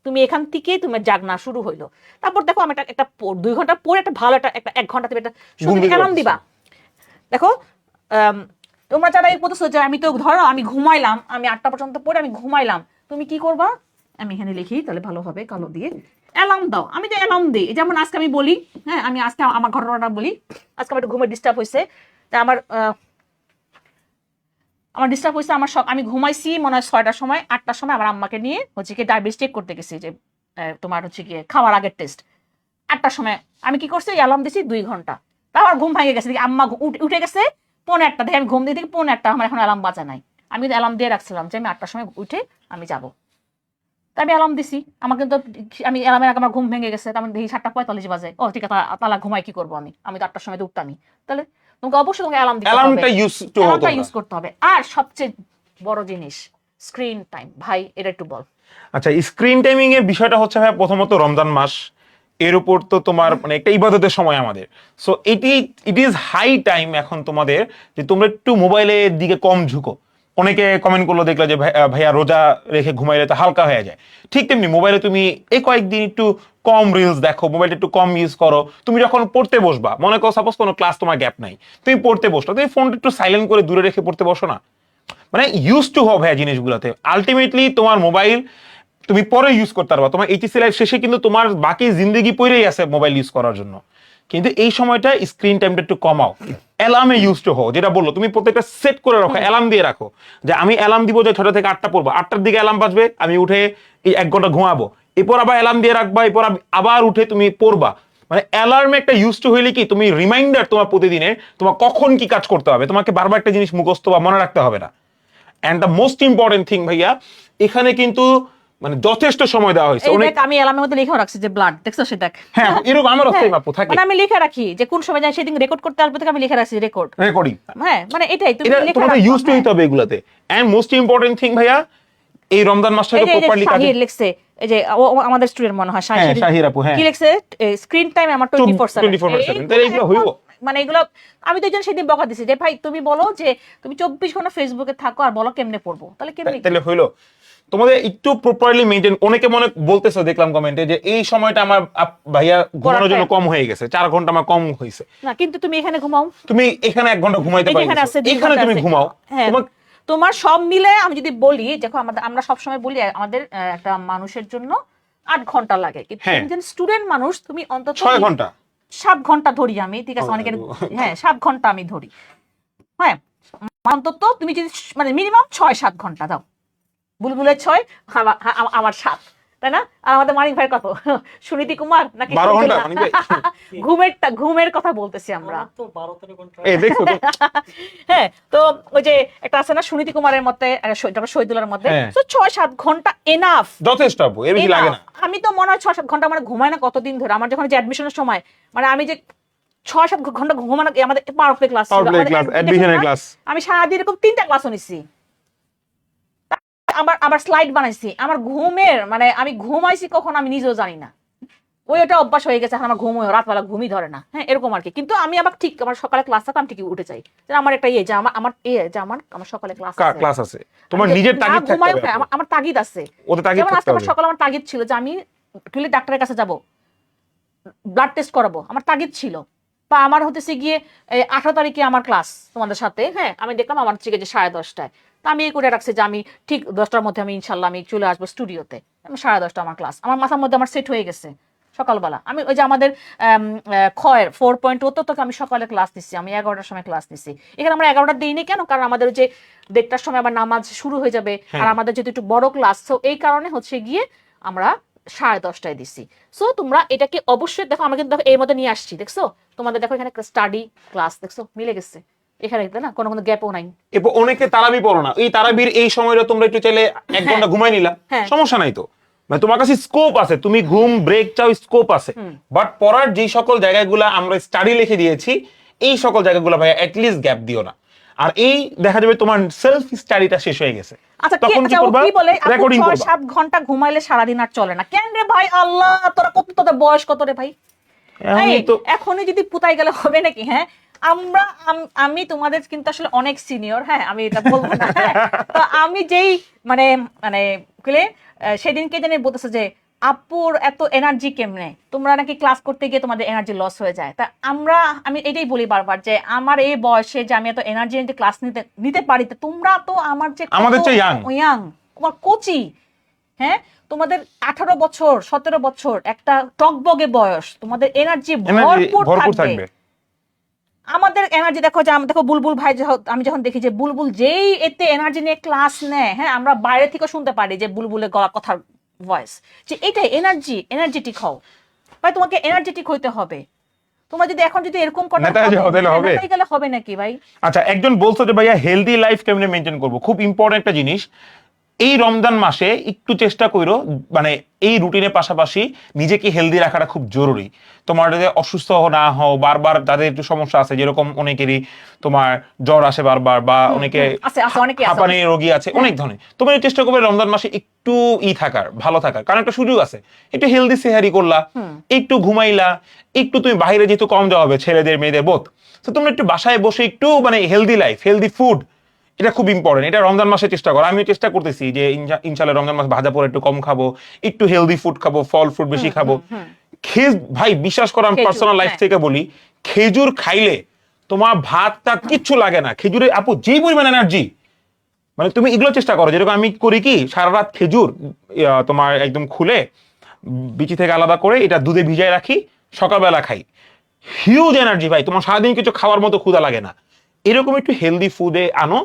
তুমি এখান থেকেই তোমার জাগনা শুরু হইলো। তারপর দেখো আমি একটা 2 ঘন্টা পরে একটা ভালো একটা 1 ঘন্টা তুমি একটা অ্যালার্ম দিবা। দেখো তোমরা যারা এই বলতেছো যে আমি তো ধরো আমি ঘুমাইলাম, আমি 8টা পর্যন্ত পড়ে আমি ঘুমাইলাম, তুমি কি করবা, আমি এখানে লিখি তাহলে ভালো হবে, কালো দিয়ে অ্যালার্ম দাও। আমি যে অ্যালার্ম দিই, যেমন আজকে আমি বলি, হ্যাঁ আমি আজকে আমার ঘটনাটা বলি, আজকে আমার একটু ঘুমের ডিস্টার্ব হয়েছে, তা আমার ডিস্টার্ব হয়েছে, আমি ঘুমাইছি মনে হয় 6টার সময়, 8টার সময় আমার আম্মাকে নিয়ে হচ্ছে কি ডায়াবেটিস চেক করতে গেছি, যে তোমার হচ্ছে কি খাওয়ার আগের টেস্ট। 8টার সময় আমি কি করছি, অ্যালার্ম দিছি 2 ঘন্টা, তা আমার ঘুম ভেঙে গেছে, আম্মা উঠে গেছে 1:45, দেখে আমি ঘুম দিয়ে দিই 1:45, আমার এখন অ্যালার্ম বাজা নাই, আমি কিন্তু অ্যালার্ম দিয়ে রাখছিলাম যে আমি 8টার সময় উঠে আমি যাবো, তাই আমি অ্যালার্ম দিছি, আমার কিন্তু আমি অ্যালার্মের আগে আমার ঘুম ভেঙে গেছে, আমি দেখি 7:45 বাজে, ও ঠিক আছে তাহলে ঘুমাই কি করবো, আমি তো 8টার সময় তো উঠতামই, তাহলে তোমাকে অবশ্যই তোমাকে অ্যালার্মটা ইউজ করতে হবে। আর সবচেয়ে বড় জিনিস স্ক্রিন টাইম, ভাই এটা একটু বল। আচ্ছা, স্ক্রিন টাইমিং এর বিষয়টা হচ্ছে ভাই, প্রথমত রমজান মাস, এর উপর তো তোমার মানে একটা ইবাদতের সময় আমাদের, so it is high time এখন তোমাদের যে তোমরা একটু মোবাইলের দিকে কম ঝুঁকো। অনেকে কমেন্ট করলো, দেখলো যে ভাইয়া রোজা রেখে ঘুমাইলে তো হালকা হয়ে যায়। ঠিক তেমনি মোবাইলে তুমি এই কয়েকদিন একটু কম রিলস দেখো, মোবাইলটা একটু কম ইউজ করো। তুমি যখন পড়তে বসবা, মনে করো সাপোজ কোনো ক্লাস তোমার গ্যাপ নাই, তুমি পড়তে বসলো, তুমি ফোনটা একটু সাইলেন্ট করে দূরে রেখে পড়তে বসো না। মানে ইউজ টু হও ভাইয়া জিনিসগুলোতে। আলটিমেটলি তোমার মোবাইল তুমি পরে ইউজ করতে পারবা, তোমার এইচএসসি লাইফ শেষে কিন্তু তোমার বাকি জিন্দগি পড়েই আছে মোবাইল ইউজ করার জন্য। কিন্তু এই সময়টা স্ক্রিন টাইমটা একটু কমাও, অ্যালার্মে ইউজ টু হও। যেটা বললো, তুমি প্রত্যেকটা সেট করে রাখো, অ্যালার্ম দিয়ে রাখো যে আমি অ্যালার্ম দিব যে 6টা থেকে 8টা পড়বো, 8টার দিকে অ্যালার্ম বাজবে, আমি উঠে এই 1 ঘন্টা ঘুমাবো, এরপর আবার অ্যালার্ম দিয়ে রাখবা, এরপর আবার উঠে তুমি পড়বা। মানে অ্যালার্মে একটা ইউজ টু হইলে কি তুমি রিমাইন্ডার তোমার প্রতিদিনের, তোমার কখন কি কাজ করতে হবে, তোমাকে বারবার একটা জিনিস মুখস্থ বা মনে রাখতে হবে না। And the most important thing ভাইয়া, এখানে কিন্তু মানে যথেষ্ট সময় দেওয়া হয়েছে। এই অনেক দেখ, আমি অ্যালার্মের মধ্যে লিখে রাখছি যে ব্লাড, দেখছো সে দেখ। হ্যাঁ, এরকম আমারও সেম আপু থাকে। মানে আমি লিখে রাখি যে কোন সময় যাই, সেদিন রেকর্ড করতে আসবে থেকে আমি লিখে রাখছি রেকর্ড রেকর্ডিং। হ্যাঁ, মানে এটাই তুমি এটা লিখে তোমাদের রাখো। ইউজ টু হইতে হবে এগুলাতে। এন্ড মোস্ট ইম্পর্টেন্ট থিং ভাইয়া, এই রমজান মাসটা তো প্রপারলি কাজে। শাহির লিখছে, এই যে ও আমাদের স্টুডেন্ট মনে হয় হ্যাঁ, শাহির আপু, হ্যাঁ। কি লিখছে, স্ক্রিন টাইম আমার 24/7। 24/7 তাহলে এগুলো হইব। মানে এগুলো আমি তো এই জন্য সেদিন বকা দিছি যে ভাই তুমি বলো যে তুমি 24 ঘন্টা ফেসবুকে থাকো আর বলো কেমনে পড়বো, তাহলে কেমনে? তাহলে হইলো। তোমাদের একটু প্রপারলি মেইনটেইন। অনেকে মনে বলতেছো, দেখলাম কমেন্টে, যে এই সময়টা আমার ভাইয়া ঘুমানোর জন্য কম হয়ে গেছে, 4 ঘন্টা আমার কম হয়েছে। না, কিন্তু তুমি এখানে ঘুমাও, তুমি এখানে 1 ঘন্টা ঘুমাইতে পারো, এখানে তুমি ঘুমাও। হ্যাঁ, তোমার সব মিলে আমি যদি বলি, দেখো আমরা সব সময় বলি আমাদের একটা মানুষের জন্য 8 ঘন্টা লাগে, কিন্তু তুমি যেন স্টুডেন্ট মানুষ, তুমি অন্তত 6 ঘন্টা 7 ঘন্টা ধরি আমি, ঠিক আছে? অনেকের হ্যাঁ 7 ঘন্টা আমি ধরি, হ্যাঁ অন্তত তুমি যদি মানে মিনিমাম 6-7 ঘন্টা দাও। বুলবুলের 6, আমার 7, তাই না? আর আমাদের মানিক ভাই কত, সুনীতি কুমার নাকি 12 ঘন্টা মানিক ভাই। ঘুমের কথা বলতেছি আমরা তো 12-13 ঘন্টা। এই দেখো তো। হ্যাঁ, তো ওই যে একটা আছে না সুনীতি কুমারের মতে, শহীদুল্লাহর মধ্যে, তো 6-7 ঘন্টা এনাফ, যথেষ্ট আপু, এর বেশি লাগে না। আমি তো মনে হয় 6-7 ঘন্টা মানে ঘুমাই না কতদিন ধরে। আমার যখন যে অ্যাডমিশনের সময়, মানে আমি যে 6-7 ঘন্টা ঘুমানো, আমাদের পাওয়ার প্লে ক্লাস ছিল, অ্যাডমিশনের ক্লাস, আমি সারাদিন এরকম 3টা ক্লাসও নিছি, আবার স্লাইড বানাইছি। আমার ঘুমের মানে আমি ঘুমাইছি কখন আমি নিজেও জানি না, ওটা অভ্যাস হয়ে গেছে। এখন আমার ঘুম রাতবেলা ঘুমই ধরে না, হ্যাঁ এরকম আর কি। কিন্তু আমি আবার ঠিক আমার সকালে ক্লাস থাকে, আমি ঠিকই উঠে যাই, যে আমার একটা যে আমার সকালে ক্লাস আছে। তোমার নিজের তাগিদ থাকতে হবে, আমার তাগিদ আছে। ওতে তাগিদ যেমন থাকতে আজকে আমার হবে। সকালে আমার তাগিদ ছিল যে আমি টুইলে ডাক্তারের কাছে যাব, ব্লাড টেস্ট করাবো, আমার তাগিদ ছিল। বা আমার হতেছে গিয়ে 18 তারিখে আমার ক্লাস তোমাদের সাথে, হ্যাঁ আমি দেখলাম আমার হচ্ছে যে 10:30টায়, তা আমি এই করে রাখছি যে আমি ঠিক 10টার মধ্যে আমি ইনশাল্লাহ আমি চলে আসবো স্টুডিওতে। আমি 10:30 আমার ক্লাস, আমার মাথার মধ্যে আমার সেট হয়ে গেছে সকালবেলা। আমি ওই যে আমাদের খয়ের 4.0 তো আমি সকালে ক্লাস নিচ্ছি, আমি 11টার সময় ক্লাস নিচ্ছি। এখানে আমরা 11টার দিইনি কেন, কারণ আমাদের ওই যে 1:30টার সময় আবার নামাজ শুরু হয়ে যাবে, আর আমাদের যেহেতু একটু বড় ক্লাস, তো এই কারণে হচ্ছে গিয়ে আমরা 10:30টায় দিছি। সো তোমরা এটাকে অবশ্যই দেখো, আমরা কিন্তু দেখো এর মধ্যে নিয়ে আসছি, দেখছো? তোমাদের দেখো এখানে স্টাডি ক্লাস, দেখছো মিলে গেছে এখানে, না কোনো গ্যাপও নাই। এরপর অনেকে তারাবি পড়ো না, এই তারাবির এই সময়টা তোমরা একটু চাইলে 1 ঘন্টা ঘুমাই নিলা, সমস্যা নাই তো। মানে তোমার কাছে স্কোপ আছে, তুমি ঘুম ব্রেক চাও, স্কোপ আছে। বাট পড়ার যে সকল জায়গাগুলো আমরা স্টাডি লিখে দিয়েছি, এই সকল জায়গাগুলো ভাই অ্যাটলিস্ট গ্যাপ দিও না। আর এই দেখা যাবে তোমার সেলফ স্টাডিটা শেষ হয়ে গেছে, তখন কি করবা, রেকর্ডিং করবা। 6-7 ঘন্টা ঘুমাইলে সারাদিন আর চলে না কেন রে ভাই? আল্লাহ, তোরা কত, তোদের বয়স কত রে ভাই? এখনই যদি পুতাই গেলে হবে নাকি? হ্যাঁ, আমি তোমাদের কিন্তু আসলে অনেক সিনিয়র, হ্যাঁ আমি এটা বলবো না। তো আমি যেই মানে মানে সেদিনকে জানি বলতেছে যে আপুর এত এনার্জি কেমনে, তোমরা নাকি ক্লাস করতে গিয়ে তোমাদের এনার্জি লস হয়ে যায়। তা আমি এটাই বলি বারবার যে আমার এই বয়সে যে আমি এত এনার্জি নিতে ক্লাস নিতে পারি, তোমরা তো আমাদের চেয়ে ইয়াং, তোমার কোচি, হ্যাঁ তোমাদের 18 বছর 17 বছর একটা টকবগে বয়স, তোমাদের এনার্জি ভরপুর থাকবে। আমাদের এনার্জি দেখো, যে দেখো বুলবুল ভাই, আমি যখন দেখি যে বুলবুল যেই এতে এনার্জি নিয়ে ক্লাস নেয়, হ্যাঁ আমরা বাইরে থেকে শুনতে পারি যে বুলবুলের গলা কথার ভয়েস, যে এটাই এনার্জেটিক হও ভাই, তোমাকে এনার্জেটিক হইতে হবে। তোমরা যদি এখন যদি এরকম করতে গেলে হবে নাকি ভাই? আচ্ছা, একজন বলছো যে ভাইয়া হেলদি লাইফ কেমনে মেইনটেইন করব, খুব ইম্পর্টেন্ট একটা জিনিস। এই রমজান মাসে একটু চেষ্টা করো, মানে এই রুটিনের পাশাপাশি নিজেকে হেলদি রাখাটা খুব জরুরি। তোমার যদি অসুস্থ না হও, বারবার যাদের একটু সমস্যা আছে, যেরকম অনেকেরই তোমার জ্বর আসে বারবার, বা অনেকে হাঁপানি রোগী আছে, অনেক ধরনের, তোমরা চেষ্টা করবে রমজান মাসে একটু থাকার, ভালো থাকার। কারণ একটা সুযোগ আছে, একটু হেলদি সেহারি করলা, একটু ঘুমাইলা, একটু তুমি বাইরে যেহেতু কম যাওয়া হবে, ছেলেদের মেয়েদের বোধ, তো তোমরা একটু বাসায় বসে একটু মানে হেলদি লাইফ, হেলদি ফুড এটা খুব ইম্পর্টেন্ট। এটা রমজান মাসে চেষ্টা করো, আমিও চেষ্টা করতেছি যে ইনশাআল্লাহ রমজান মাস ভাজা পোড়া একটু কম খাবো, একটু হেলদি ফুড খাবো, ফল ফ্রুট বেশি খাবো। ভাই বিশ্বাস করো, আমি পার্সোনাল লাইফ থেকে বলি, খেজুর খাইলে তোমার ভাতটা কিচ্ছু লাগে না। খেজুরে আপু যেই পরিমাণ এনার্জি, মানে তুমি এগুলো চেষ্টা করো। যেরকম আমি করি কি, সারা রাত খেজুর তোমার একদম খুলে বিচি থেকে আলাদা করে এটা দুধে ভিজায় রাখি, সকালবেলা খাই, হিউজ এনার্জি ভাই, তোমার সারাদিন কিছু খাওয়ার মতো ক্ষুধা লাগে না। এরকম একটু হেলদি ফুডে আনো।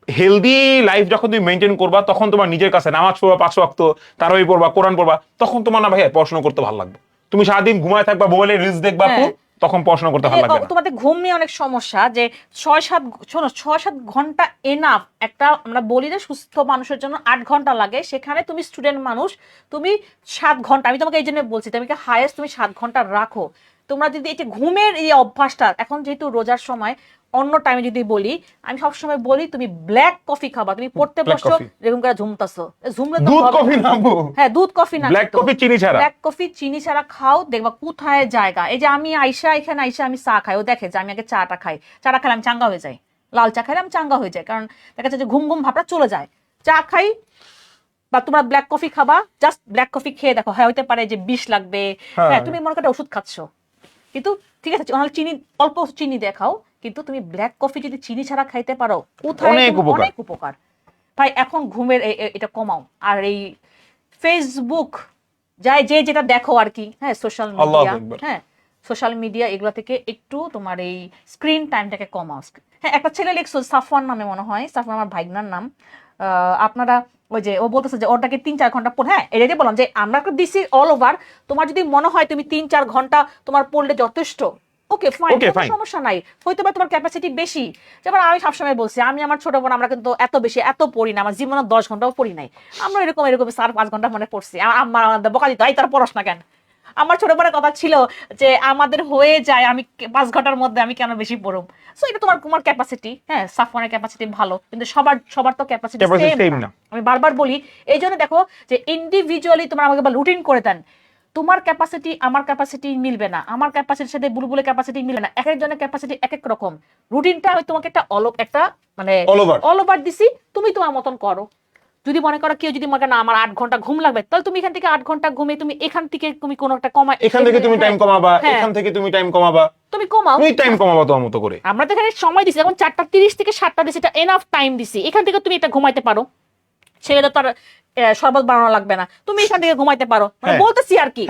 হেলদি লাইফ যখন তুমি মেনটেন করবা, তখন তোমার নিজের কাছে নামাজ পড়বা 5 ওয়াক্ত, তারাবি পড়বা, কোরআন পড়বা, তখন তোমার না ভাই পড়াশোনা করতে ভালো লাগবে। তুমি সারাদিন ঘুমায় থাকবা, মোবাইলে রিলস দেখবা, তখন পড়াশোনা করতে ভালো লাগবে না। তোমাদের ঘুম নিয়ে অনেক সমস্যা, যে 6-7 ঘন্টা এনাফ। একটা আমরা বলি যে সুস্থ মানুষের জন্য 8 ঘন্টা লাগে, সেখানে তুমি স্টুডেন্ট মানুষ, তুমি 7 ঘন্টা, আমি তোমাকে এই জন্য বলছি তুমি হাইয়েস্ট তুমি 7 ঘন্টা রাখো। তোমরা যদি এই যে ঘুমের এই অভ্যাসটা, এখন যেহেতু রোজার সময়, অন্য টাইমে যদি বলি, আমি সবসময় বলি তুমি ব্ল্যাক কফি খাবা। তুমি পড়তে বসছো এরকম করে ঝুমতাছো, ঝুমলে তো দুধ কফি না, হ্যাঁ দুধ কফি না, ব্ল্যাক কফি চিনি ছাড়া, ব্ল্যাক কফি চিনি ছাড়া খাও, দেখবা কোথায় জায়গা। এই যে আমি এখানে আইসা আমি চা খাই, ও দেখে যে আমি আগে চাটা খাই, চাটা খেলে আমি চাঙ্গা হয়ে যাই, লাল চা খাইলে আমি চাঙ্গা হয়ে যাই, কারণ দেখা যাচ্ছে যে ঘুম ঘুম ভাবটা চলে যায়। চা খাই বা তোমরা ব্ল্যাক কফি খাবা, জাস্ট ব্ল্যাক কফি খেয়ে দেখো, হ্যাঁ হইতে পারে যে বিষ লাগবে, হ্যাঁ তুমি মনে করো ওষুধ খাচ্ছ, কিন্তু ঠিক আছে চিনি অল্প চিনি দিয়ে খাও, কিন্তু তুমি ব্ল্যাক কফি যদি চিনি ছাড়া খাইতে পারো, কোথায় অনেক উপকার ভাই। এখন ঘুমের এটা কমাও। আর এই ফেসবুক যে যেটা দেখো আর কি, হ্যাঁ সোশ্যাল মিডিয়া, হ্যাঁ সোশ্যাল মিডিয়া এগুলো থেকে একটু তোমার এই স্ক্রিন টাইমটাকে কমাও। হ্যাঁ একটা ছেলে লিখছো সাফওয়ান নামে, মনে হয় সাফওয়ান আমার ভাইগনার নাম। আপনারা ওই যে ও বলতেছে যে ওটাকে 3-4 ঘন্টা পড়ে, হ্যাঁ এটাই বললাম যে আমরা দিছি অল ওভার। তোমার যদি মনে হয় তুমি 3-4 ঘন্টা তোমার পড়লে যথেষ্ট, ওকে ফাইন, সমস্যা নাই, হয়তো বা তোমার ক্যাপাসিটি বেশি। যেমন আমি সবসময় বলছি, আমি আমার ছোট বোন আমরা কিন্তু এত পড়ি না, আমার জীবনে 10 ঘন্টাও পড়ি নাই। আমরা এরকম 4-5 ঘন্টা মনে পড়ছি। আমার বকা দিত, তার পড়াশোনা কেন। আমার ছোট বোনের কথা ছিল যে আমাদের হয়ে যায়, আমি 5 ঘন্টার মধ্যে আমি কেন বেশি পড়ব। সো এটা তোমার ক্যাপাসিটি, হ্যাঁ সাফওয়ানের ক্যাপাসিটি ভালো, কিন্তু সবার তো ক্যাপাসিটি সেম না। আমি বারবার বলি, এই জন্য দেখো যে ইন্ডিভিজুয়ালি তোমরা আমাকে রুটিন করে দেন, তোমার ক্যাপাসিটি আমার ক্যাপাসিটি মিলবে না, আমার ক্যাপাসিটির সাথে বুলবুলের ক্যাপাসিটি মিলবে না, এক একজনের ক্যাপাসিটি এক এক রকম। রুটিনটা আমি তোমাকে একটা মানে অল ওভার দিছি, তুমি তোমার মতন করো। যদি মনে করো কেউ যদি মনে না আমার 8 ঘন্টা ঘুম লাগবে, তাহলে তুমি এখান থেকে 8 ঘন্টা ঘুমে তুমি এখান থেকে তুমি কোনো একটা কমা, এখান থেকে তুমি টাইম কমাবা, এখান থেকে তুমি টাইম কমাবা, তুমি কমাও, তুমি টাইম কমাবা তোমার মতো করে। আমরা তো এখানে সময় দিছি, এখন 4:30 থেকে 7টা দিছি, এটা এনাফ টাইম দিছি। এখান থেকে তুমি এটা ঘুমাইতে পারো, সেটা তো আর শরবত বানানো লাগবে না, তুমি এখান থেকে ঘুমাইতে পারো, মানে বলতেছি আর কি।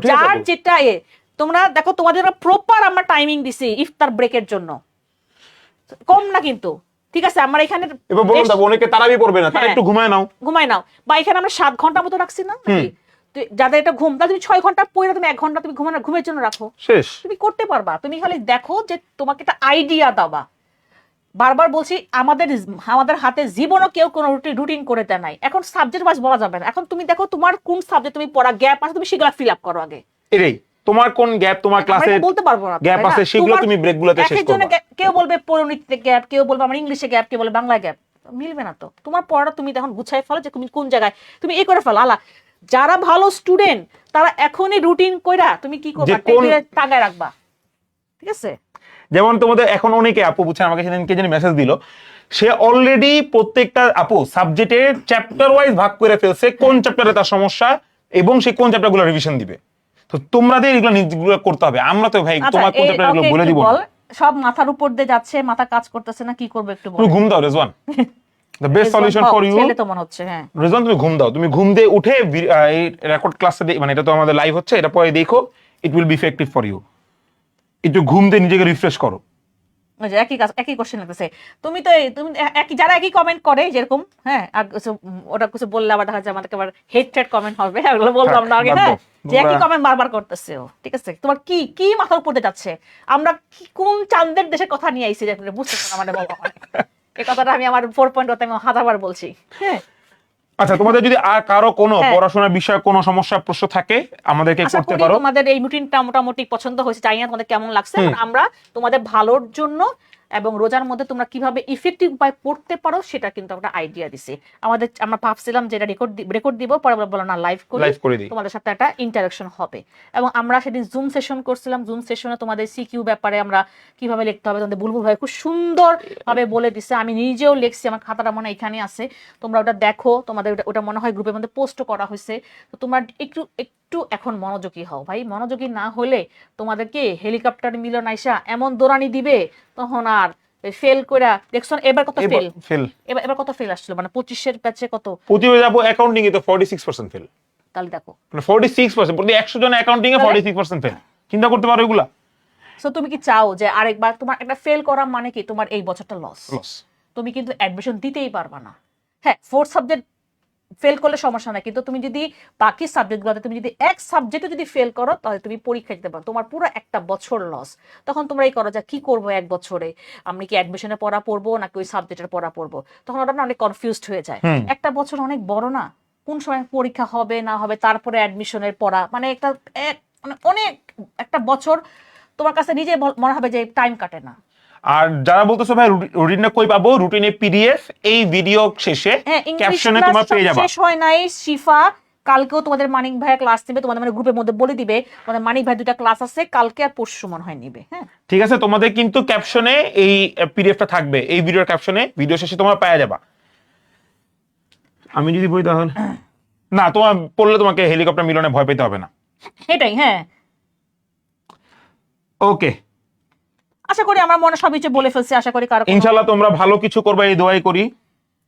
যার যেটা তোমরা দেখো, তোমাদের প্রপার আমরা টাইমিং দিছি ইফতার ব্রেকের জন্য, কম না কিন্তু, ঠিক আছে। আমরা এখানে এবার বলুন না, অনেকে তারাবি পড়বে না, তারা একটু ঘুমায় নাও, বা এখানে আমরা 7 ঘন্টা মতো রাখছি না, যাদের এটা ঘুম, তাহলে তুমি 6 ঘন্টা পড়ে তুমি 1 ঘন্টা তুমি ঘুমের জন্য রাখো, শেষ, তুমি করতে পারবা। তুমি খালি দেখো যে তোমাকে একটা আইডিয়া দাও। বারবার বলছি, আমাদের হাতে জীবনও কেউ কোনো রুটিন করে দেয় নাই। এখন সাবজেক্ট ওয়াইজ বলা যাবে না। এখন তুমি দেখো তোমার কোন সাবজেক্ট তুমি পড়া গ্যাপ আছে, তুমি সেগুলো ফিল আপ করো আগে। এটাই তোমার কোন গ্যাপ, তোমার ক্লাসে বলতে পারবো না গ্যাপ আছে, সেগুলো তুমি ব্রেকগুলোতে শেষ করবে। কেউ বলবে পরিণতিতে গ্যাপ, কেউ বলবে আমার ইংলিশে গ্যাপ, কেউ বলবে বাংলা গ্যাপ, মিলবে না তো। তোমার পড়াটা তুমি তখন গুছাই ফেলো যে তুমি কোন জায়গায় তুমি করে ফেলো। যারা ভালো স্টুডেন্ট তারা এখনই রুটিন কইরা তুমি কি করবা, টাকায় রাখবা, ঠিক আছে। যেমন তোমাদের এখন অনেকে আপু বুঝছেন, আমাকে সেদিন কে জানি মেসেজ দিল, সে অলরেডি প্রত্যেকটা আপু সাবজেক্টের চ্যাপ্টার ওয়াইজ ভাগ করে ফেলছে, কোন চ্যাপ্টারে তার সমস্যা এবং সে কোন চ্যাপ্টারগুলো রিভিশন দিবে। তো তোমাদের এগুলো নিজেগুলো করতে হবে। আমরা তো ভাই তোমার কোন চ্যাপ্টারগুলো বলে দিব, সব মাথার উপর দিয়ে যাচ্ছে, মাথা কাজ করতেছে না, কি করবে একটু বল। তুমি ঘুম দাও Rezwan, the best solution for you. ছেলে তো মনে হচ্ছে, হ্যাঁ রেজওয়ান তুমি ঘুম দাও, তুমি ঘুম দিয়ে উঠে এই রেকর্ড ক্লাসে, মানে এটা তো আমাদের লাইভ হচ্ছে, এটা পরে দেখো, it will be effective for you. একটু ঘুম দিয়ে নিজেকে রিফ্রেশ করো। একই কোশ্চেন লাগতেছে, তুমি যারা একই কমেন্ট করে যেরকম, হ্যাঁ ওটা কিছু বললে আবার দেখা যায় আমাদেরকে আবার হেট্রেড কমেন্ট হবে, ওগুলো বলবো আমরা আগে, হ্যাঁ যে একই কমেন্ট বারবার করতেছে ও, ঠিক আছে। তোমার কি মাথার উপরে যাচ্ছে, আমরা কোন চাঁদের দেশের কথা নিয়ে আইছি বুঝতেছো না, মানে বলবো এই কথাটা আমি আমার 4.0 আমি 1000বার বলছি, হ্যাঁ। আচ্ছা, তোমাদের যদি আর কারো কোনো পড়াশোনার বিষয়ে কোনো সমস্যা প্রশ্ন থাকে আমাদেরকে করতে পারো। তোমাদের এই রুটিনটা মোটামুটি পছন্দ হয়েছে, জানি না তোমাদের কেমন লাগছে। আমরা তোমাদের ভালোর জন্য এবং রোজার মধ্যে তোমরা কিভাবে ইফেক্টিভ উপায় পড়তে পারো সেটা কিন্তু একটা আইডিয়া দিছে। আমরা ভাবছিলাম যে এটা রেকর্ড দিব, পরে বলো না লাইভ করে দিই, তোমাদের সাথে একটা ইন্টারাকশন হবে। এবং আমরা সেদিন জুম সেশন করছিলাম, জুম সেশনে তোমাদের সিকিউ ব্যাপারে আমরা কিভাবে লিখতে হবে তোমাদের বুলবুল ভাই খুব সুন্দর ভাবে বলে দিছে। আমি নিজেও লিখছি, আমার খাতাটা মনে হয় এখানে আছে, তোমরা ওটা দেখো, তোমাদের ওটা মনে হয় গ্রুপের মধ্যে পোস্ট করা হয়েছে। তো তোমরা একটু একটু এখন মনোযোগী হও ভাই, মনোযোগী না হলে তোমাদেরকে হেলিকপ্টার মিলন আইসা এমন দৌড়ানি দিবে, তখন আর ফেল কইরা দেখছো এবার কত ফেল, এবার কত ফেল আসছিল, মানে 25 ব্যাচে কত প্রতিবার যাবো অ্যাকাউন্টিং এ তো 46% ফেল। তাহলে দেখো মানে 46%, প্রতি 100 জন অ্যাকাউন্টিং এ 46% ফেল, চিন্তা করতে পারো এগুলা। সো তুমি কি চাও যে আরেকবার তোমার একটা ফেল করা মানে কি তোমার এই বছরটা লস? তুমি কিন্তু অ্যাডমিশন দিতেই পারবা না। হ্যাঁ, 4 সাবজেক্ট ফেল করলে সমস্যা নাই, কিন্তু তুমি যদি বাকি সাবজেক্টগুলোতে তুমি যদি এক সাবজেক্টে যদি ফেল করো তাহলে তুমি পরীক্ষা দিতে পারো, তোমার পুরো একটা বছর লস। তখন তোমরা এই করো যে কি করবো এক বছরে, আমি কি অ্যাডমিশনে পড়া পড়বো নাকি ওই সাবজেক্টের পড়া পড়বো, তখন ওটা না অনেক কনফিউজড হয়ে যায়। একটা বছর অনেক বড় না, কোন সময় পরীক্ষা হবে না হবে, তারপরে অ্যাডমিশনের পড়া, মানে মানে অনেক একটা বছর তোমার কাছে নিজে মনে হবে যে টাইম কাটে না। আর যারা বলতেছো ভাই রুটিনটা কই পাবো, রুটিনে পিডিএফ এই ভিডিও শেষে ক্যাপশনে তোমরা পেয়ে যাবে। শেষ হয় নাই শিফা, কালকেও তোমাদের মানিক ভাইয়া ক্লাস নেবে, তোমাদের মানে গ্রুপের মধ্যে বলে দিবে তোমাদের মানিক ভাই 2টা ক্লাস আছে কালকে আর পরশু মনে হয় নিবে। হ্যাঁ ঠিক আছে, তোমাদের কিন্তু ক্যাপশনে এই পিডিএফটা থাকবে, এই ভিডিওর ক্যাপশনে ভিডিও শেষে তোমরা পেয়ে যাবা। আমি যদি বলি তাহলে না, তোমার পড়লে তোমাকে হেলিকপ্টার মিলনে ভয় পেতে হবে না, এটাই। হ্যাঁ ওকে, আশা করি আমরা মনে সব কিছু বলে ফেলছি, আশা করি কারো ইনশাআল্লাহ তোমরা ভালো কিছু করবে এই দোয়াই করি।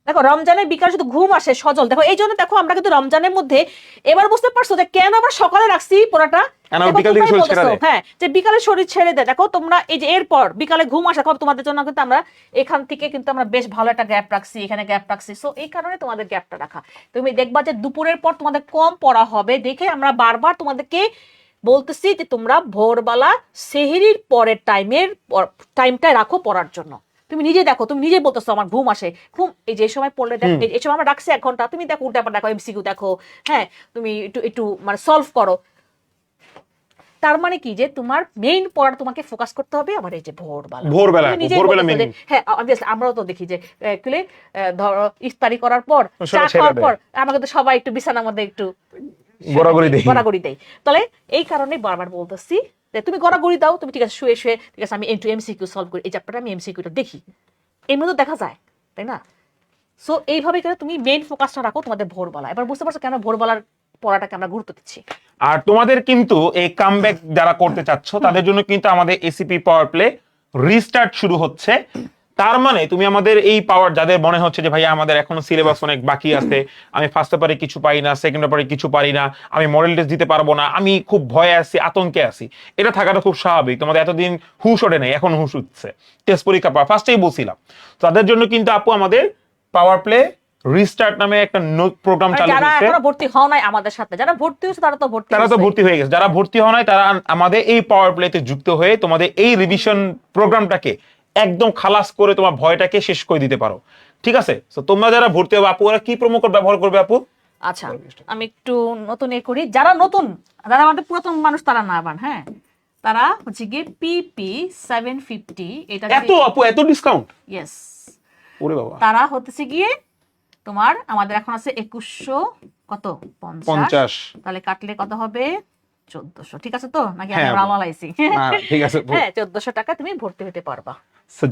দেখো রমজানের বিকাল শুধু ঘুম আসে সজল, দেখো এই জন্য দেখো আমরা কিন্তু রমজানের মধ্যে এবার বুঝতে পারছো যে কেন আমরা সকালে রাখছি পড়াটা, হ্যাঁ যে বিকালে শরীর ছেড়ে দেয়। দেখো তোমরা এই যে এরপর বিকালে ঘুম আসা তোমাদের জন্য কিন্তু আমরা এখান থেকে কিন্তু আমরা বেশ ভালো একটা গ্যাপ রাখছি, এখানে গ্যাপ রাখছি, সো এই কারণে তোমাদের গ্যাপটা রাখা। তুমি দেখবা যে দুপুরের পর তোমাদের কম পড়া হবে, দেখে আমরা বারবার তোমাদেরকে বলতেছি যে তোমরা ভোরবেলা সেহরির পরের টাইমটা রাখো পড়ার জন্য। তুমি নিজে দেখো, তুমি নিজে বলতেছো আমার ঘুম আসে, ঘুম এই যে সময় পড়লে এই সময় আমরা রাখছি 1 ঘন্টা, তুমি দেখো উল্টা পাল্টা দেখো, এমসিকিউ দেখো, হ্যাঁ তুমি একটু মানে সলভ করো। তার মানে কি যে তোমার মেইন পড়া তোমাকে ফোকাস করতে হবে আমার এই যে ভোরবেলা। হ্যাঁ আমরাও তো দেখি যে ধরো ইফতারি করার পর চা খাওয়ার পর আমাকে তো সবাই একটু বিছানার মধ্যে একটু গড়াগড়ি দেয়। তাহলে এই কারণে বারবার বলতেছি যে তুমি গড়াগড়ি দাও, তুমি ঠিক আছে শুয়ে শুয়ে ঠিক আছে আমি একটু এমসিকিউ সলভ করি, এই চ্যাপ্টারটা আমি এমসিকিউটা দেখি, এর মধ্যে দেখা যায় তাই না? সো এইভাবে করে তুমি মেইন ফোকাসটা রাখো তোমাদের ভোরবেলা। এবার বুঝতে পারছো কেন ভোরবেলার পড়াটাকে আমরা গুরুত্ব দিচ্ছি। আর তোমাদের কিন্তু এই কামব্যাক যারা করতে চাচ্ছ তাদের জন্য কিন্তু আমাদের এসিপি পাওয়ার প্লে রিস্টার্ট শুরু হচ্ছে। তার মানে তুমি আমাদের এই পাওয়ার, যাদের মনে হচ্ছে যে ভাইয়া আমাদের এখনো সিলেবাস অনেক বাকি আছে, আমি ফার্স্ট পেপারে কিছু পারি না, সেকেন্ড পেপারে কিছু পারি না, আমি মডেল টেস্ট দিতে পারবো না, আমি খুব ভয়ে আছি, আতঙ্কে আছি, এটা থাকাটা খুব স্বাভাবিক। তোমাদের এতদিন হুশ ওঠে নাই, এখন হুশ উঠছে, টেস্ট পরীক্ষা পাওয়া ফার্স্টেই বলছিলাম। তাদের জন্য কিন্তু আপু আমাদের পাওয়ার প্লে রিস্টার্ট নামে একটা প্রোগ্রাম চালু হয়েছে। যারা এখনো ভর্তি হও নাই আমাদের সাথে, যারা ভর্তি হয়েছে তারা তো ভর্তি হয়ে গেছে, যারা ভর্তি হও নাই তারা আমাদের এই পাওয়ার প্লেতে যুক্ত হয়ে তোমাদের এই রিভিশন প্রোগ্রামটাকে একদম খালাস করে তোমার ভয়টাকে শেষ করে দিতে পারো। ঠিক আছে, তো তোমরা যারা ভর্তি হবে আপু, ওরা কি প্রোমো কোড ব্যবহার করবে আপু? আচ্ছা আমি একটু নতুন করি, যারা নতুন, যারা আমাদের পুরাতন মানুষ তারা না আবার, হ্যাঁ তারা হচ্ছে গিয়ে পিপি 750, এটা এত ডিসকাউন্ট, ইয়েস ওরে বাবা, তারা হচ্ছে গিয়ে তোমার আমাদের এখন আছে 2100 কত 50, তাহলে কাটলে কত হবে 1400, ঠিক আছে তো নাকি আমরা আলালাইছি? ঠিক আছে হ্যাঁ 1400 টাকা তুমি ভর্তি হতে পারবা।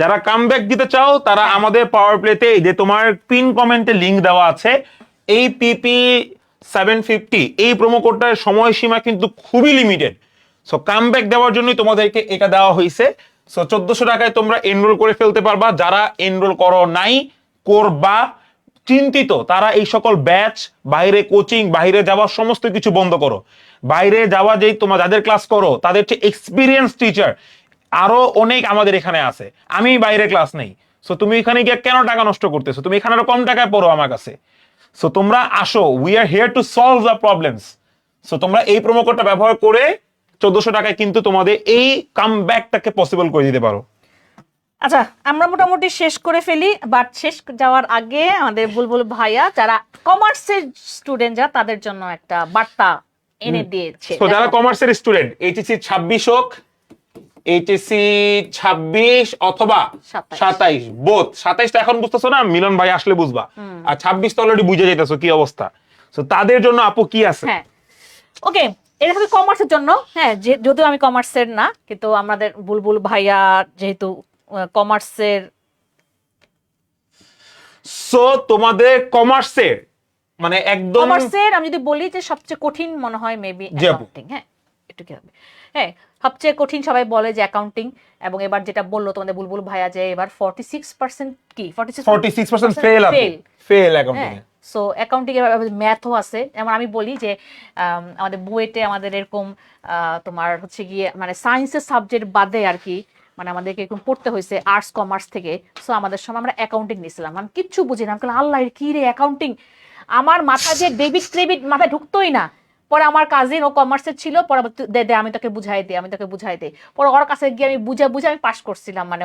যারা কামব্যাক দিতে চাও তারা আমাদের পাওয়ার প্লেতে এই যে তোমার পিন কমেন্টে লিংক দেওয়া আছে, এই পিপি 750 এই প্রোমো কোডটার সময়সীমা কিন্তু খুবই লিমিটেড। সো কামব্যাক দেওয়ার জন্যই তোমাদেরকে এটা দেওয়া হয়েছে। সো 1400 টাকায় তোমরা এনরোল করে ফেলতে পারবা। যারা এনরোল করো নাই, করবা চিন্তিত, তারা এই সকল ব্যাচ, বাইরে কোচিং, বাইরে যাওয়ার সমস্ত কিছু বন্ধ করো। বাইরে যাওয়া যেই তোমরা যাদের ক্লাস করো তাদের চেয়ে এক্সপিরিয়েন্স টিচার আরো অনেক আমাদের এখানে আছে, আমি বাইরে ক্লাস নেই। সো তুমি এখানে গিয়ে কেন টাকা নষ্ট করতেছো? তুমি এখানে আরো কম টাকায় পড়ো আমার কাছে। সো তোমরা আসো, we are here to solve the problems. So তোমরা এই প্রোমো কোডটা ব্যবহার করে 1400 টাকায় কিন্তু তোমাদের এই কামব্যাকটাকে পসিবল করে দিতে পারো। আচ্ছা আমরা মোটামুটি শেষ করে ফেলি, বাট শেষ যাওয়ার আগে আমাদের বুলবুল ভাইয়া যারা কমার্সের স্টুডেন্ট যা তাদের জন্য একটা বার্তা এনে দিয়েছে। তো যারা কমার্সের স্টুডেন্ট, এইচএসসি 26 হোক, এইচএসসি 26 অথবা 27 বোথ। 27টা এখন বুঝতেছো না, মিলন ভাই আসলে বুঝবা। আর 26 তো অলরেডি বুঝে যাইতেছো কি অবস্থা। তো তাদের জন্য আপু কি আছে? হ্যাঁ, ওকে, এটা হবে কমার্সের জন্য। হ্যাঁ, যদিও আমি কমার্সের না, কিন্তু আমাদের বুলবুল ভাইয়া যেহেতু কমার্সের, সো তোমাদের কমার্সের মানে একদম কমার্সের আমি যদি বলি যে সবচেয়ে কঠিন মনে হয় মেবি জি আপু। অ্যাকাউন্টিং। হ্যাঁ, একটু কি হবে, হ্যাঁ সবচেয়ে কঠিন সবাই বলে যে অ্যাকাউন্টিং। এবং এবার যেটা বললো তোমাদের বুলবুল ভাইয়া যে এবার 46% কি 46% ফেল আপু, ফেল। ফেল অ্যাকাউন্টিং হ্যাঁ, এ। সো অ্যাকাউন্টিং এর ম্যাথও আছে। যেমন আমি বলি যে আমাদের বুয়েটে আমাদের এরকম তোমার হচ্ছে গিয়ে মানে সায়েন্সের সাবজেক্ট বাদে আর কি, মানে আমাদেরকে এরকম পড়তে হয়েছে আর্টস কমার্স থেকে। সো আমাদের সময় আমরা অ্যাকাউন্টিং নিয়েছিলাম, আমি কিচ্ছু বুঝি না, আমি বললাম, আল্লাহ এর কি রে অ্যাকাউন্টিং, আমার মাথা যে ডেবিট ক্রেডিট মাথায় ঢুকতোই না। পরে আমার কাজিন ও কমার্সের ছিল, পরে দে দে আমি তোকে বুঝাই দিই, আমি তোকে বুঝাই দিই। পরে ওর কাছে গিয়ে আমি বুঝে বুঝে আমি পাস করছিলাম, মানে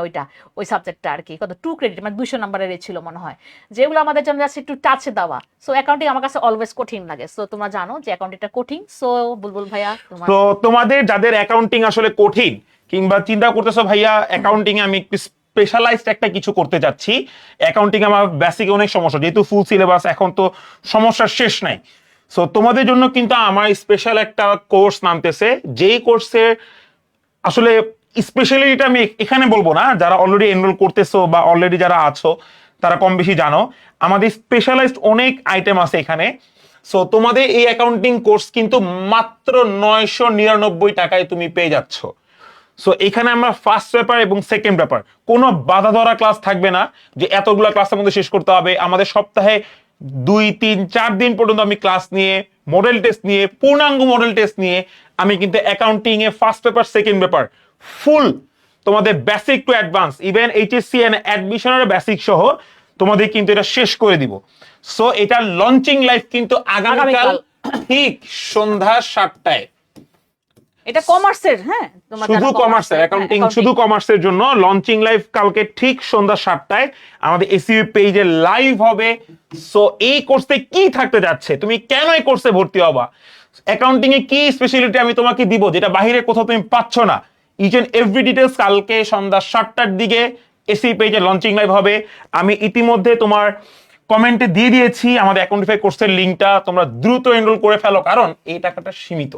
ওই সাবজেক্টটা আর কি, কত 2 ক্রেডিট মানে 200 নাম্বারের ছিল মনে হয়, যেগুলো আমাদের জন্য জাস্ট একটু টাচে দেওয়া। সো অ্যাকাউন্টিং আমার কাছে অলওয়েজ কঠিন লাগে। সো তোমরা জানো যে অ্যাকাউন্টিংটা কঠিন। সো বুলবুল ভাইয়া তোমার, তো তোমাদের যাদের অ্যাকাউন্টিং আসলে কঠিন, কিংবা চিন্তা করতেছো ভাইয়া অ্যাকাউন্টিং এ আমি একটু স্পেশালাইজড একটা কিছু করতে যাচ্ছি, অ্যাকাউন্টিং আমার বেসিক অনেক সমস্যা, যেহেতু ফুল সিলেবাস এখন তো সমস্যার শেষ নাই। সো তোমাদের জন্য কিন্তু আমার স্পেশাল একটা কোর্স নামতেছে, যেই কোর্সের আসলে স্পেশালিটিটা আমি এখানে বলবো না, যারা অলরেডি এনরোল করতেছো বা অলরেডি যারা আছো তারা কম বেশি জানো, আমাদের স্পেশালাইজড অনেক আইটেম আছে এখানে। সো তোমাদের এই অ্যাকাউন্টিং কোর্স কিন্তু মাত্র 999 টাকায় তুমি পেয়ে যাচ্ছ। সো এখানে আমরা ফার্স্ট পেপার এবং সেকেন্ড পেপার কোনো বাধা ধরা ক্লাস থাকবে না যে এতগুলো ক্লাসের মধ্যে শেষ করতে হবে। আমাদের সপ্তাহে 2, 3, 4 দিন পর্যন্ত আমি ক্লাস নিয়ে, মডেল টেস্ট নিয়ে, পূর্ণাঙ্গ মডেল টেস্ট নিয়ে আমি কিন্তু অ্যাকাউন্টিং এ first paper second paper full তোমাদের basic to advance, even HSC and অ্যাডমিশনের বেসিক সহ তোমাদের কিন্তু এটা শেষ করে দিব। সো এটা লঞ্চিং লাইভ কিন্তু আগামীকাল ঠিক সন্ধ্যা 7টায়। এটা কমার্সের, হ্যাঁ শুধু কমার্সের অ্যাকাউন্টিং, শুধু কমার্সের জন্য লঞ্চিং লাইভ কালকে ঠিক সন্ধ্যা 7টায় আমাদের এসইবি পেজে লাইভ হবে। সো এই কোর্সে কি থাকতে যাচ্ছে, তুমি কেন এই কোর্সে ভর্তি হবা, অ্যাকাউন্টিং এ কি স্পেশালিটি আমি তোমাকে দিব যেটা বাইরে কোথাও তুমি পাচ্ছ না, ইচ এন্ড এভরি ডিটেলস কালকে সন্ধ্যা 7টার দিকে এসইবি পেজে লঞ্চিং লাইভ হবে। আমি ইতিমধ্যে তোমার কমেন্টে দিয়ে দিয়েছি আমাদের অ্যাকাউন্টিফাই কোর্সের লিঙ্কটা, তোমরা দ্রুত এনরোল করে ফেলো, কারণ এই টাকাটা সীমিত।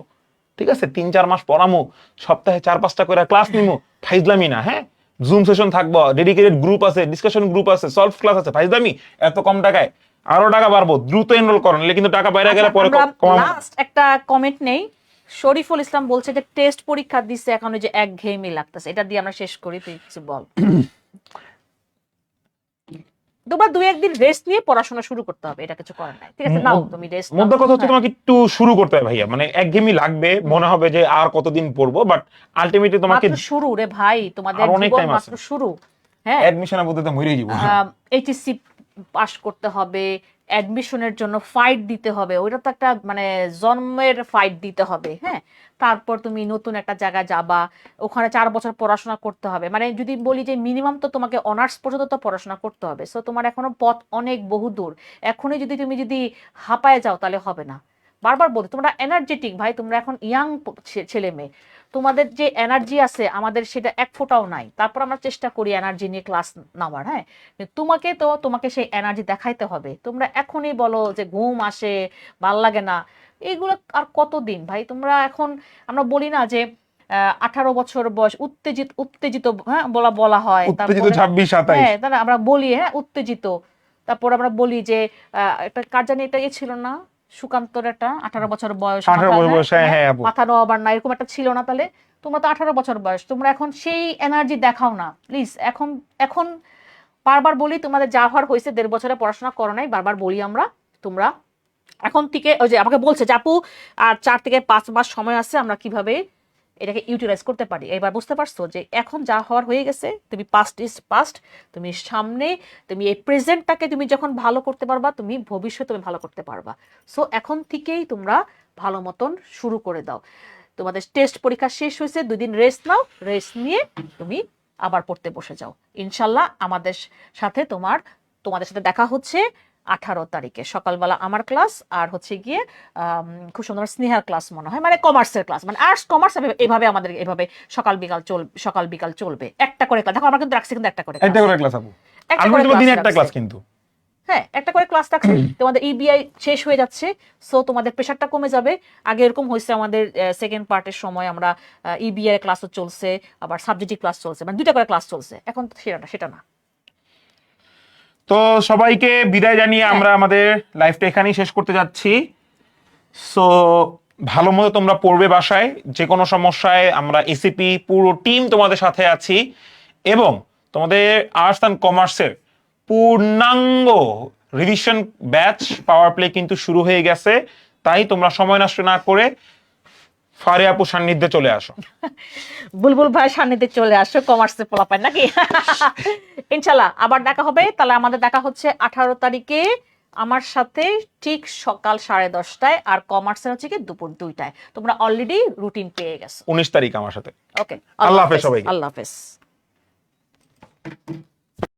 ঠিক আছে, 3-4 মাস পড়ামু, সপ্তাহে 4-5টা করে ক্লাস নিমু, ফাইজলামি না। হ্যাঁ, জুম সেশন থাকবো, ডেডিকেটেড গ্রুপ আছে, ডিসকাশন গ্রুপ আছে, সলভ ক্লাস আছে, ফাইজলামি এত কম টাকায় আরো টাকা বাড়বো, দ্রুত এনরোল করো, নাহলে কিন্তু টাকা বাইরে গেলে পরে লাস্ট একটা কমেন্ট নেই। শরীফুল ইসলাম বলছে যে টেস্ট পরীক্ষা দিচ্ছে এখন ওই যে একঘেয়েমি লাগতেছে, এটা দিয়ে আমরা শেষ করি, তুই কিছু বল। তোমরা 2-1 দিন রেস্ট নিয়ে পড়াশোনা শুরু করতে হবে, এটা কিছু করার নাই। ঠিক আছে, নাও তুমি রেস্ট। মধ্যে কথা হচ্ছে তোমাকে একটু শুরু করতে হবে ভাইয়া, মানে একঘেয়েমি লাগবে, মনে হবে যে আর কতদিন পড়বো, বাট আলটিমেটলি তোমাকে মাত্র শুরু রে ভাই, তোমাদের অনেক জীবন টাইম আছে, মাত্র শুরু। হ্যাঁ, অ্যাডমিশনের মধ্যে তো মরেই যাব। এইচএসসি পাস করতে হবে, অ্যাডমিশনের জন্য ফাইট দিতে হবে, ওইটা তো একটা মানে জন্মের ফাইট দিতে হবে। হ্যাঁ, তারপর তুমি নতুন একটা জায়গায় যাবা, ওখানে 4 বছর পড়াশোনা করতে হবে, মানে যদি বলি যে মিনিমাম তো তোমাকে অনার্স পর্যন্ত তো পড়াশোনা করতে হবে। সো তোমার এখনো পথ অনেক বহু দূর। এখনই যদি তুমি হাঁপায় যাও তাহলে হবে না। বারবার বলি তোমরা এনার্জেটিক ভাই, তোমরা এখন ইয়াং ছেলে মেয়ে, তোমাদের যে এনার্জি আছে আমাদের সেটা এক ফোঁটাও নাই। তারপর আমরা চেষ্টা করি এনার্জি নিয়ে ক্লাস নেওয়ার। হ্যাঁ, তোমাকে সেই এনার্জি দেখাইতে হবে। তোমরা এখনই বলো যে ঘুম আসে, ভাল লাগে না, এইগুলো আর কতদিন ভাই। তোমরা এখন আমরা বলি না যে 18 বছর বয়স উত্তেজিত উত্তেজিত, হ্যাঁ বলা হয়, উত্তেজিত 26-27, হ্যাঁ তাহলে আমরা বলি হ্যাঁ উত্তেজিত। তারপর আমরা বলি যে একটা কার জানি এটা ছিল না, সুকান্তর একটা 18 বছর বয়স, 18 বয়স, হ্যাঁ মাথা নবার না, এরকম একটা ছিল না। তাহলে তোমরা তো 18 বছর বয়স, তোমরা এখন সেই এনার্জি দেখাও না প্লিজ। এখন বারবার বলি তোমাদের যা হওয়ার হয়েছে, 1.5 বছরে পড়াশোনা করো নাই, বারবার বলি আমরা, তোমরা এখন থেকে ওই যে আমাকে বলছে যে আপু আর 4 থেকে 5 মাস সময় আছে, আমরা কিভাবে এটাকে ইউটিলাইজ করতে পারি। এবার বুঝতে পারছো যে এখন যা হওয়ার হয়ে গেছে, তুমি পাস্ট ইজ পাস্ট, তুমি সামনে, তুমি এই প্রেজেন্টটাকে তুমি যখন ভালো করতে পারবা, তুমি ভবিষ্যৎ তুমি ভালো করতে পারবা। সো এখন থেকেই তোমরা ভালো মতন শুরু করে দাও। তোমাদের টেস্ট পরীক্ষা শেষ হয়েছে, 2 দিন রেস্ট নাও, রেস্ট নিয়ে তুমি আবার পড়তে বসে যাও। ইনশাল্লাহ আমাদের সাথে তোমাদের সাথে দেখা হচ্ছে 18 তারিখে সকালবেলা আমার ক্লাস, আর হচ্ছে গিয়ে খুব সুন্দর স্নেহার ক্লাস মনে হয়, মানে কমার্সের ক্লাস, মানে আর্টস কমার্স এভাবে আমাদের এভাবে সকাল বিকাল চলবে, একটা করে ক্লাস। দেখো আমরা কিন্তু রাখছি কিন্তু একটা করে একটা class। করে ক্লাস আপু, একটা করে আলহামদুলিল্লাহ class দিনে একটা রাখছি। ক্লাস কিন্তু। হ্যাঁ, একটা করে ক্লাস রাখছি। তোমাদের ইবিআই শেষ হয়ে যাচ্ছে, সো তোমাদের প্রেশারটা কমে যাবে। আগে এরকম হয়েছে আমাদের সেকেন্ড পার্টের সময় আমরা ইবিআই ক্লাসও চলছে, আবার সাবজেক্টিভ ক্লাস চলছে, মানে 2টা করে ক্লাস চলছে। এখন তো সেটা না। তো সবাইকে বিদায় জানিয়ে হ্যাঁ। আমরা আমাদের লাইফটা এখানেই শেষ করতে যাচ্ছি। সো ভালো মতো তোমরা পড়বে বাসায়, যে কোনো সমস্যায় আমরা এসিপি পুরো টিম তোমাদের সাথে আছি, এবং তোমাদের আর্টস অ্যান্ড কমার্সের পূর্ণাঙ্গ রিভিশন ব্যাচ পাওয়ার প্লে কিন্তু শুরু হয়ে গেছে। তাই তোমরা সময় নষ্ট না করে ফারিয়া আপুর সান্নিধ্যে চলে আসো। বুলবুল ভাই সান্নিধ্যে চলে আসো, কমার্সে পোলাপায় নাকি? ইনশাল্লাহ আবার দেখা হবে। তাহলে আমাদের দেখা হচ্ছে 18 তারিখে আমার সাথে, ঠিক সকাল 10:30টায়, আর কমার্সের হচ্ছে কি দুপুর 2টায়। তোমরা অলরেডি রুটিন পেয়ে গেছো। 19 তারিখ আমার সাথে। ওকে, আল্লাহ হাফেজ সবাইকে। আল্লাহ হাফেজ।